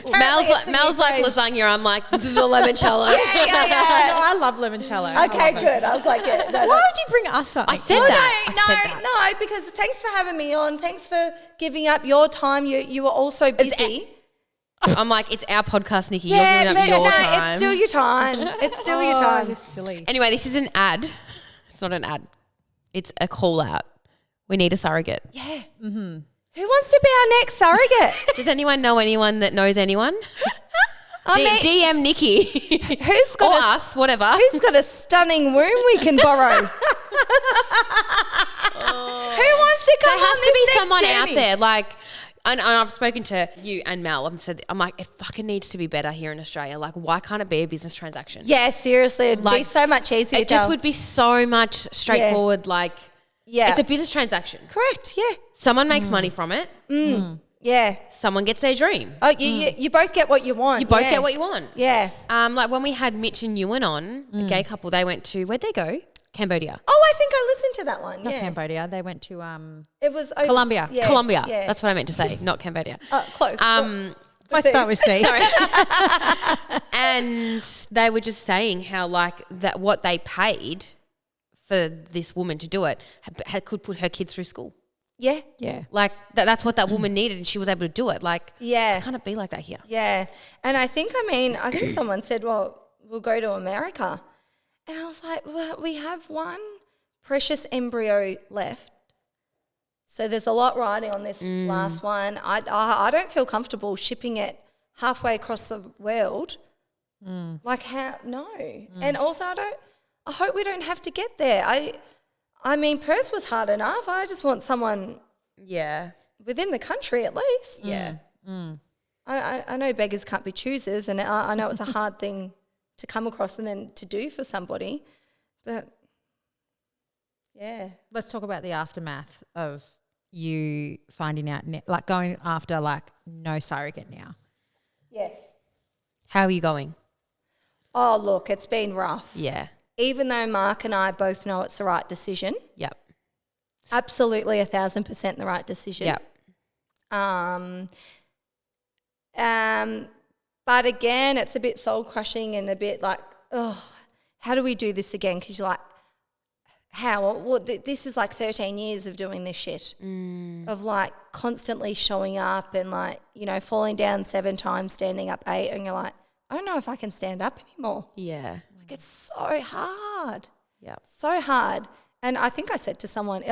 Mel's like lasagna. I'm like the limoncello. Yeah. No, I love limoncello. Okay, good. I was like, yeah. No, why would you bring us up? I said that. No, because thanks for having me on. Thanks for giving up your time. You were also busy. I'm like, it's our podcast, Nikki. Yeah, You're giving up your time. It's still your time. It's still your time. You're silly. Anyway, this is an ad. It's not an ad. It's a call out. We need a surrogate. Yeah. Mm-hmm. Who wants to be our next surrogate? Does anyone know anyone that knows anyone? DM Nikki. Who's got or us, whatever. Who's got a stunning womb we can borrow? Who wants to come there has on to be this someone next out journey? there like, and I've spoken to you and Mel and said, I'm like, it fucking needs to be better here in Australia. Like, why can't it be a business transaction? Yeah, seriously, it'd be so much easier. It just would be so much straightforward. Yeah. It's a business transaction. Correct. Yeah. Someone makes money from it. Yeah. Someone gets their dream. Oh, you both get what you want. You both get what you want. Yeah. Like when we had Mitch and Ewan on, a gay couple, they went to, where'd they go? Cambodia. Oh, I think I listened to that one. Not Yeah. Cambodia. They went to It was Colombia. Yeah, Colombia. Yeah. That's what I meant to say, not Cambodia. Close. I start with C. Sorry. And they were just saying how like that what they paid for this woman to do it could put her kids through school. Yeah. Yeah. Like that's what that woman needed, and she was able to do it. Like, Yeah. it can't be like that here. Yeah. And I think someone said, well, we'll go to America. And I was like, well, we have one precious embryo left. So there's a lot riding on this last one. I don't feel comfortable shipping it halfway across the world. Like how? No. And also I hope we don't have to get there. I mean, Perth was hard enough. I just want someone within the country at least. Yeah. I know beggars can't be choosers, and I know it's a hard thing to come across and then to do for somebody. But, yeah. Let's talk about the aftermath of you finding out, like going after like no surrogate now. Yes. How are you going? Oh, look, it's been rough. Yeah. Even though Mark and I both know it's the right decision. Yep. Absolutely 1,000% the right decision. Yep. But again, it's a bit soul crushing and a bit like, oh, how do we do this again? Because you're like, how? Well, this is like 13 years of doing this shit, of like constantly showing up and like, you know, falling down 7 times, standing up 8, and you're like, I don't know if I can stand up anymore. Yeah. Like it's so hard. Yeah. So hard. And I think I said to someone,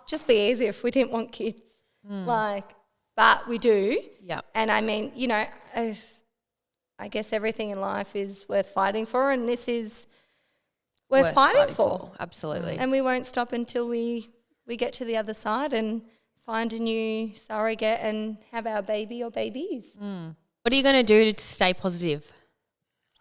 just be easier if we didn't want kids. Like, but we do. Yeah. And I mean, you know, I guess everything in life is worth fighting for, and this is worth fighting for. Absolutely. And we won't stop until we get to the other side and find a new surrogate and have our baby or babies. What are you going to do to stay positive?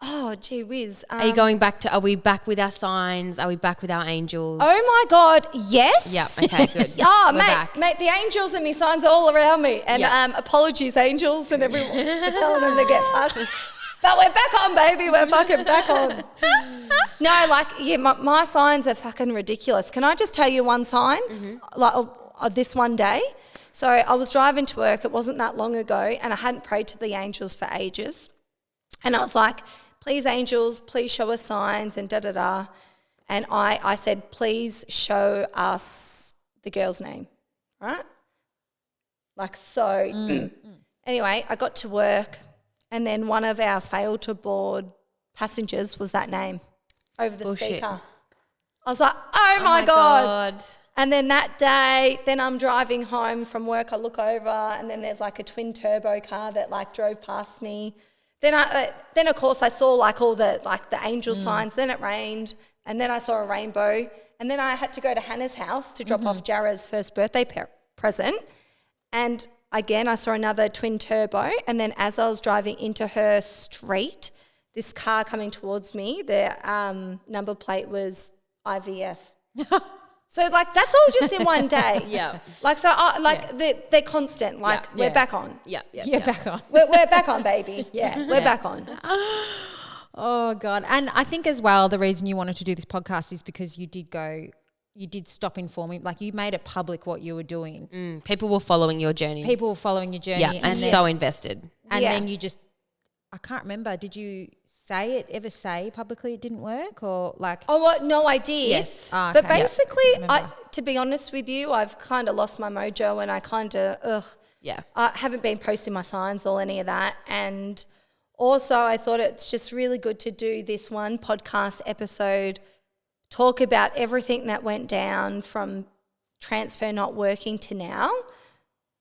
Oh, gee whiz. Are we back with our signs? Are we back with our angels? Oh, my God, yes. Yep, okay, good. Oh, We're back. mate, the angels and me signs are all around me. And Yep. apologies, angels, and everyone for telling them to get fucked. But we're back on, baby. We're fucking back on. No, like, yeah, my signs are fucking ridiculous. Can I just tell you one sign? Like, this one day. So I was driving to work. It wasn't that long ago, and I hadn't prayed to the angels for ages. And I was like, please, angels, please show us signs and da-da-da. And I said, please show us the girl's name, right? Like so. Anyway, I got to work, and then one of our failed to board passengers was that name over the Bullshit. speaker. I was like, oh my God. And then that day, then I'm driving home from work, I look over, and then there's like a twin turbo car that like drove past me. Then of course I saw like all the angel signs. Then it rained, and then I saw a rainbow, and then I had to go to Hannah's house to drop off Jara's first birthday present. And again, I saw another twin turbo, and then as I was driving into her street, this car coming towards me, their number plate was IVF. So like that's all just in one day. Yeah. Like so, they're constant. Like we're back on. You're back on. We're back on, baby. Yeah, we're back on. Oh God. And I think as well, the reason you wanted to do this podcast is because you did stop informing, like you made it public what you were doing. People were following your journey. People were following your journey. Yeah, and then, so invested. And then you just, I can't remember, did you ever say publicly it didn't work, or like? Oh, what? No, I did. Yes. Oh, But okay. basically, to be honest with you, I've kind of lost my mojo, and I kind of, I haven't been posting my signs or any of that. And also I thought it's just really good to do this one podcast episode, talk about everything that went down from transfer not working to now.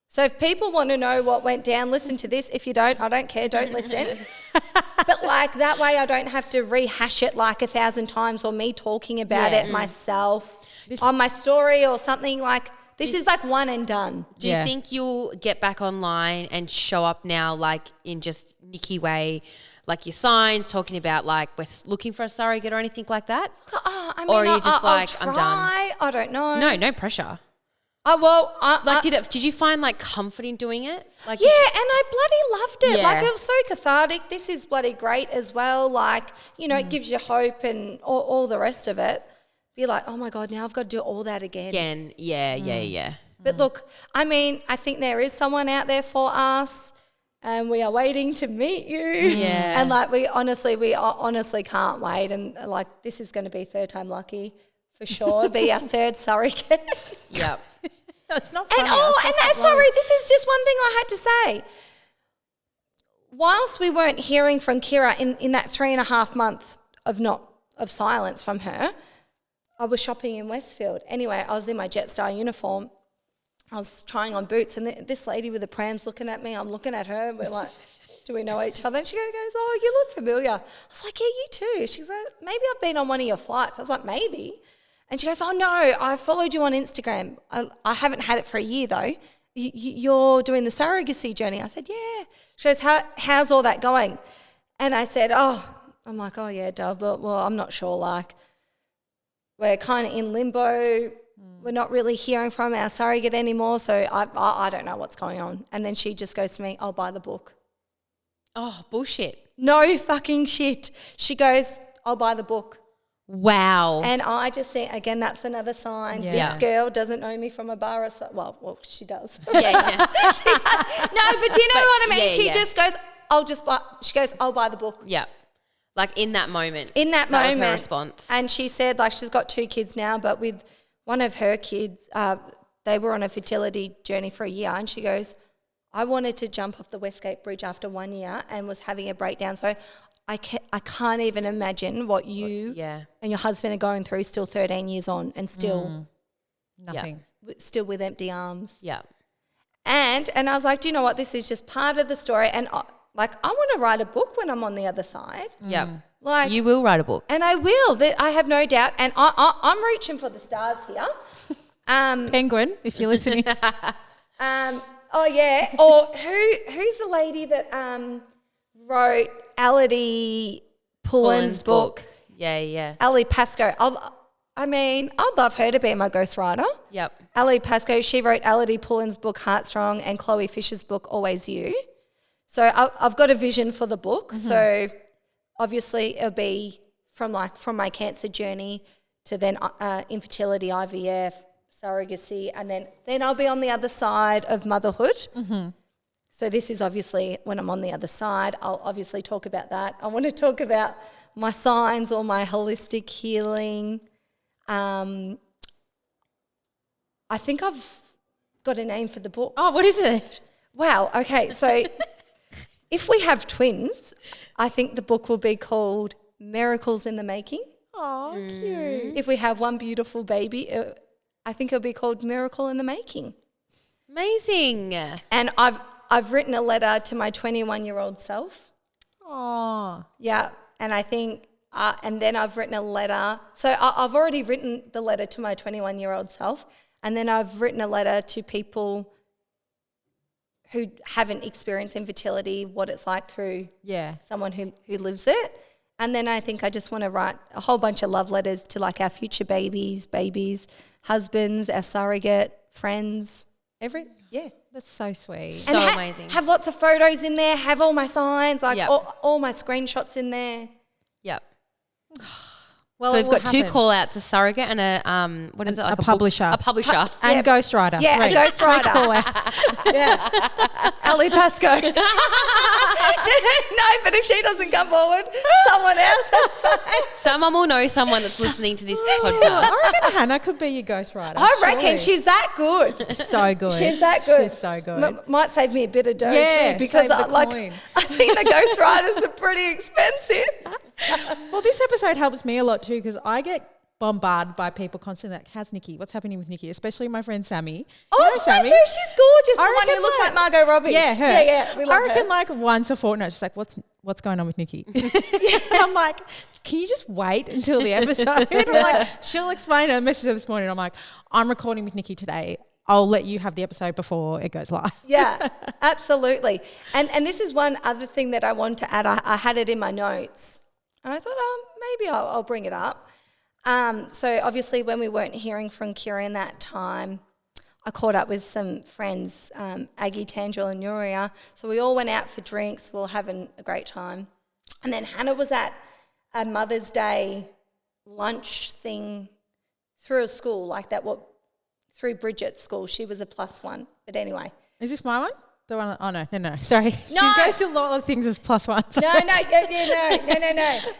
So if people want to know what went down, listen to this. If you don't, I don't care, don't listen. But like that way I don't have to rehash it like 1,000 times, or me talking about it myself on my story or something. Like this is like one and done. Do you think you'll get back online and show up now like in just Nikki way, like your signs, talking about like we're looking for a surrogate or anything like that? I mean, or are you just I'll like, try. I'm done? I don't know. No pressure. Did you find like comfort in doing it? Like yeah, and I bloody loved it. Yeah. Like it was so cathartic. This is bloody great as well. Like, you know, it gives you hope and all the rest of it. be like, oh my God, now I've got to do all that again. Yeah. But look, I mean, I think there is someone out there for us, and we are waiting to meet you. Yeah. And like we honestly can't wait. And like this is going to be third time lucky for sure. Be our third surrogate. Yep. That's not funny. Sorry, this is just one thing I had to say. Whilst we weren't hearing from Kira in that 3.5 months of silence from her, I was shopping in Westfield. Anyway, I was in my Jetstar uniform. I was trying on boots, and this lady with the pram's looking at me. I'm looking at her. We're like, do we know each other? And she goes, oh, you look familiar. I was like, yeah, you too. She's like, maybe I've been on one of your flights. I was like, maybe. And she goes, oh, no, I followed you on Instagram. I haven't had it for a year, though. You're doing the surrogacy journey. I said, yeah. She goes, how's all that going? And I said, I'm like, oh, yeah, Dove, but, well, I'm not sure. Like, we're kind of in limbo. We're not really hearing from our surrogate anymore, so I don't know what's going on. And then she just goes to me, I'll buy the book. Oh, bullshit. No fucking shit. She goes, I'll buy the book. Wow. And I just think, again, that's another sign. Yeah. This girl doesn't know me from a bar. Well, she does. Yeah. No, but do you know what I mean? She just goes, I'll buy the book. Yeah. Like in that moment. That was her response. And she said, like, she's got 2 kids now, but with one of her kids, they were on a fertility journey for a year, and she goes, I wanted to jump off the Westgate Bridge after 1 year and was having a breakdown. So I can't even imagine what you and your husband are going through still 13 years on and still nothing. Still with empty arms. Yeah. And I was like, do you know what? This is just part of the story. And I want to write a book when I'm on the other side. Yeah. Like, you will write a book. And I will. I have no doubt. And I'm reaching for the stars here. Penguin, if you're listening. Oh, yeah. Or who's the lady that wrote Ality Pullen's book? Yeah. Ali Pascoe. I'd love her to be my ghostwriter. Yep. Ali Pascoe, she wrote Ality Pullen's book, Heartstrong, and Chloe Fisher's book, Always You. So I've got a vision for the book. Mm-hmm. So obviously it'll be from my cancer journey to then infertility, IVF, surrogacy, and then I'll be on the other side of motherhood. Mm-hmm. So this is obviously when I'm on the other side, I'll obviously talk about that. I want to talk about my signs or my holistic healing. I think I've got a name for the book. Oh, what is it? Wow, okay, so if we have twins, I think the book will be called Miracles in the Making. Oh, cute. If we have one beautiful baby, I think it'll be called Miracle in the Making. Amazing. And I've written a letter to my 21-year-old self. Oh. Yeah, and I think, and then I've written a letter. So I've already written the letter to my 21-year-old self, and then I've written a letter to people who haven't experienced infertility, what it's like through someone who lives it. And then I think I just want to write a whole bunch of love letters to like our future babies, husbands, our surrogate, friends, That's so sweet. So amazing. Have lots of photos in there, have all my signs, like all my screenshots in there. Yep. Well, so we've got 2 call-outs, a surrogate and a what is it? Like a publisher. A publisher. And ghostwriter. Yeah, Great. a ghostwriter. 3 call-outs. Yeah. Ali Pascoe. No, but if she doesn't come forward, someone else has fine. Someone will know someone that's listening to this podcast. I reckon Hannah could be your ghostwriter. I reckon she's that good. So good. She's that good. She's so good. Might save me a bit of dough too, because I think the ghostwriters are pretty expensive. Well, this episode helps me a lot too, because I get bombarded by people constantly like, how's Nikki? What's happening with Nikki? Especially my friend Sammy. Oh, you know Sammy? bless her, she's gorgeous. The one who looks like Margot Robbie. Yeah, her. Yeah, we love I reckon her. like once a fortnight, she's like, what's going on with Nikki? And I'm like, can you just wait until the episode? And I'm like, she'll explain it. I messaged her this morning. I'm like, I'm recording with Nikki today. I'll let you have the episode before it goes live. Yeah, absolutely. And this is one other thing that I want to add. I had it in my notes. And I thought, maybe I'll bring it up. So obviously when we weren't hearing from Kira in that time, I caught up with some friends, Aggie, Tangela and Nuria. So we all went out for drinks. We were having a great time. And then Hannah was at a Mother's Day lunch thing. through a school like that, through Bridget's school. She was a +1. But anyway. Is this my one? The one? Oh, no. Sorry. No. She goes to a lot of things as +1s.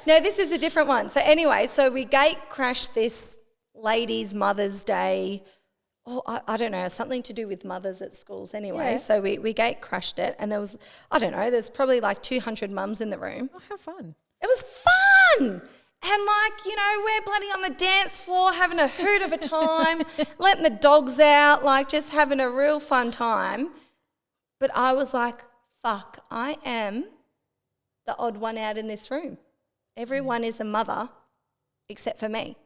No, this is a different one. So anyway, so we gate crashed this lady's Mother's Day. Oh, I don't know, something to do with mothers at schools anyway. Yeah. So we gate crashed it, and there was, I don't know, there's probably like 200 mums in the room. Oh, how fun. It was fun. And like, you know, we're bloody on the dance floor having a hoot of a time, letting the dogs out, like just having a real fun time. But I was like, fuck, I am the odd one out in this room. Everyone is a mother except for me.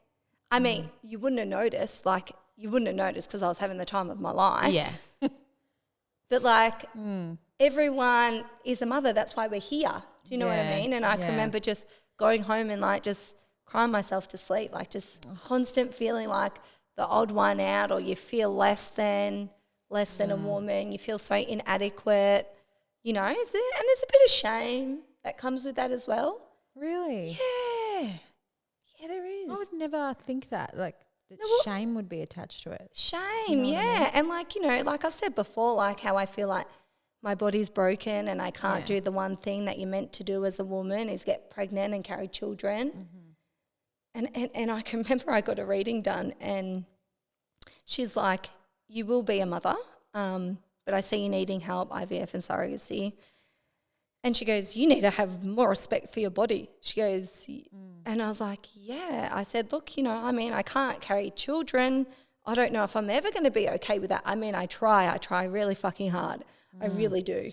I mean, you wouldn't have noticed because I was having the time of my life. Yeah. But like everyone is a mother. That's why we're here. Do you know what I mean? And I can remember just going home and like just crying myself to sleep, like just constant feeling like the odd one out, or you feel less than a woman. You feel so inadequate, you know. And there's a bit of shame that comes with that as well. Really? Yeah. Yeah, there is. I would never think that. Like, shame would be attached to it. Shame, you know what I mean? And like, you know, like I've said before, like how I feel like my body's broken and I can't do the one thing that you're meant to do as a woman is get pregnant and carry children. And I can remember I got a reading done and she's like, you will be a mother, but I see you needing help, IVF and surrogacy. And she goes, you need to have more respect for your body. She goes, and I was like, yeah. I said, look, you know, I mean, I can't carry children. I don't know if I'm ever going to be okay with that. I mean, I try really fucking hard. I really do.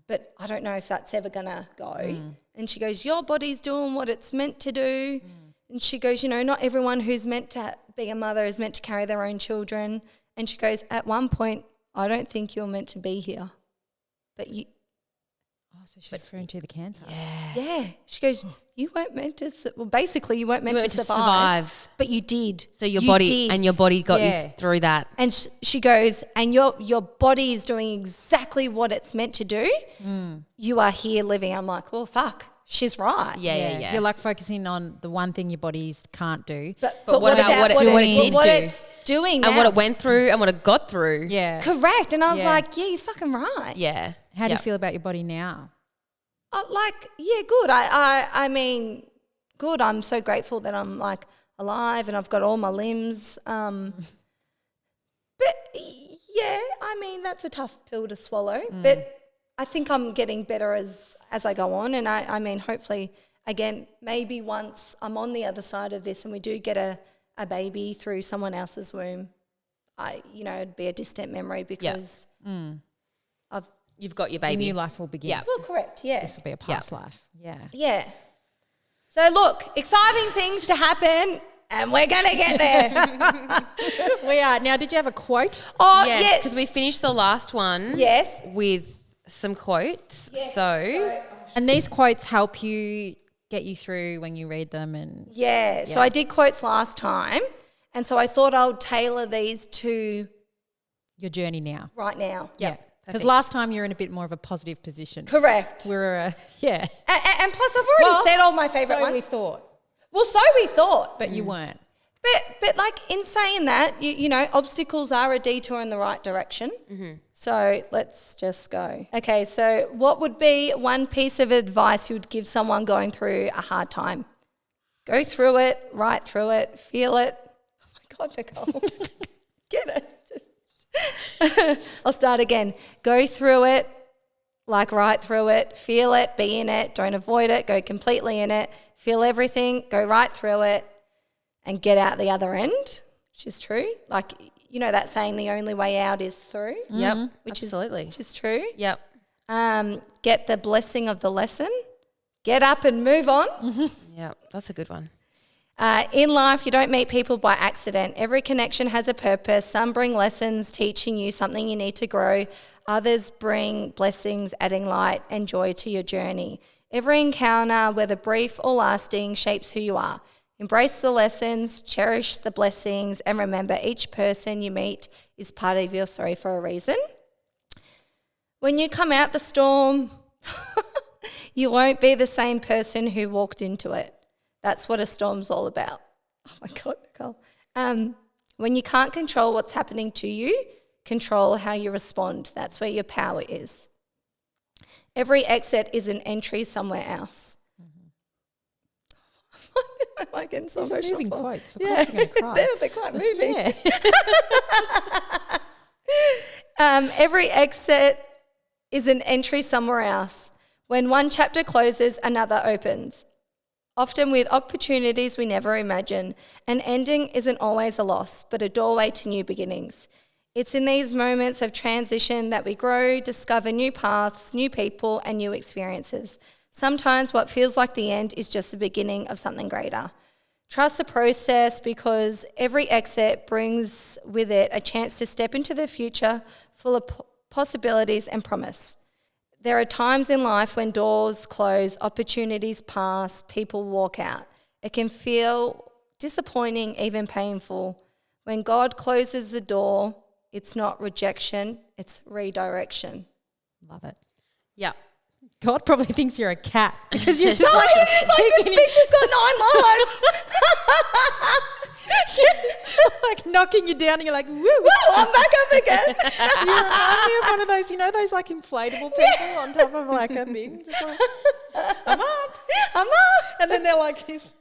But I don't know if that's ever going to go. And she goes, your body's doing what it's meant to do. And she goes, you know, not everyone who's meant to be a mother is meant to carry their own children. And she goes, at one point, I don't think you're meant to be here. But you... Oh, so she's referring to the cancer. Yeah. She goes, you weren't meant to... basically, you weren't meant to survive. But you did. So your body got you through that. And she goes, and your body is doing exactly what it's meant to do. You are here living. I'm like, oh, fuck. She's right. Yeah. You're like focusing on the one thing your body can't do. But what about what it's doing now? And what it went through and what it got through. Yeah. Correct. And I was like, yeah, you're fucking right. Yeah. How do you feel about your body now? Good. I mean, good. I'm so grateful that I'm like alive and I've got all my limbs. But yeah, I mean, that's a tough pill to swallow. But I think I'm getting better as I go on. And I mean, hopefully, again, maybe once I'm on the other side of this and we do get a baby through someone else's womb, it'd be a distant memory because You've got your baby. Your new life will begin. Yeah. Well, correct, yeah. This will be a past life. Yeah. Yeah. So look, exciting things to happen and we're going to get there. We are. Now, did you have a quote? Oh, yes. Because we finished the last one with some quotes. Yes. So. And these quotes help you get you through when you read them. And yeah. So I did quotes last time. And so I thought I'll tailor these to your journey now. Right now. Yeah. Because last time you were in a bit more of a positive position. Correct. And plus I've already said all my favourite ones. So we thought. Well, so we thought. But you weren't. But like in saying that, you know, obstacles are a detour in the right direction. So let's just go. Okay, so what would be one piece of advice you would give someone going through a hard time? Go through it, write through it, feel it. Oh my God, Nicole. Get it. I'll start again. Go through it, like right through it, feel it, be in it, don't avoid it, go completely in it, feel everything, go right through it and get out the other end, which is true. Like, you know that saying, the only way out is through? Yep, which absolutely. Which is true. Yep. Get the blessing of the lesson, get up and move on. Yep, that's a good one. In life, you don't meet people by accident. Every connection has a purpose. Some bring lessons, teaching you something you need to grow. Others bring blessings, adding light and joy to your journey. Every encounter, whether brief or lasting, shapes who you are. Embrace the lessons, cherish the blessings, and remember each person you meet is part of your story for a reason. When you come out the storm, you won't be the same person who walked into it. That's what a storm's all about. Oh, my God, Nicole. When you can't control what's happening to you, control how you respond. That's where your power is. Every exit is an entry somewhere else. Am I getting so emotional? These are moving quotes. Of course you're going to cry. They're quite moving. Yeah. Every exit is an entry somewhere else. When one chapter closes, another opens. Often with opportunities we never imagine. An ending isn't always a loss, but a doorway to new beginnings. It's in these moments of transition that we grow, discover new paths, new people, and new experiences. Sometimes what feels like the end is just the beginning of something greater. Trust the process, because every exit brings with it a chance to step into the future full of possibilities and promise. There are times in life when doors close, opportunities pass, people walk out. It can feel disappointing, even painful. When God closes the door, it's not rejection, it's redirection. Love it. Yeah. God probably thinks you're a cat because you're just like, this bitch has got 9 lives. like knocking you down and you're like, woo, I'm back up again. You remind me of one of those, you know, those like inflatable people on top of like a thing. Just like, I'm up. And then they're like this.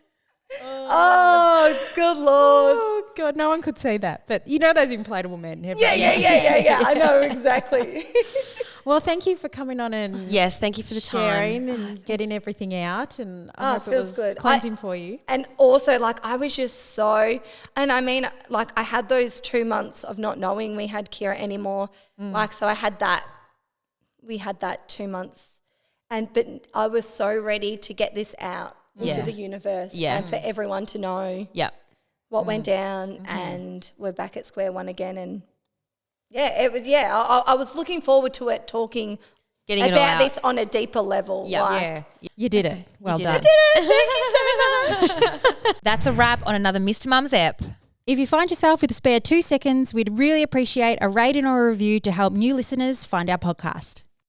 Oh, good Lord. Oh, God, no one could say that. But you know those inflatable men. Yeah. I know exactly. Well, thank you for coming on and Yes, thank you for the sharing time. and getting everything out. And I hope it feels was good. cleansing for you. And also, like, I was just so, and I mean, like, I had those 2 months of not knowing we had Kira anymore. Like, so I had that, we had that 2 months. But I was so ready to get this out into the universe and for everyone to know what went down, and we're back at square one again. And it was, I was looking forward to it, talking Getting about this on a deeper level. You did it. Well done. I did it. Thank you so much. That's a wrap on another Mr. Mum's ep. If you find yourself with a spare 2 seconds, we'd really appreciate a rating or a review to help new listeners find our podcast.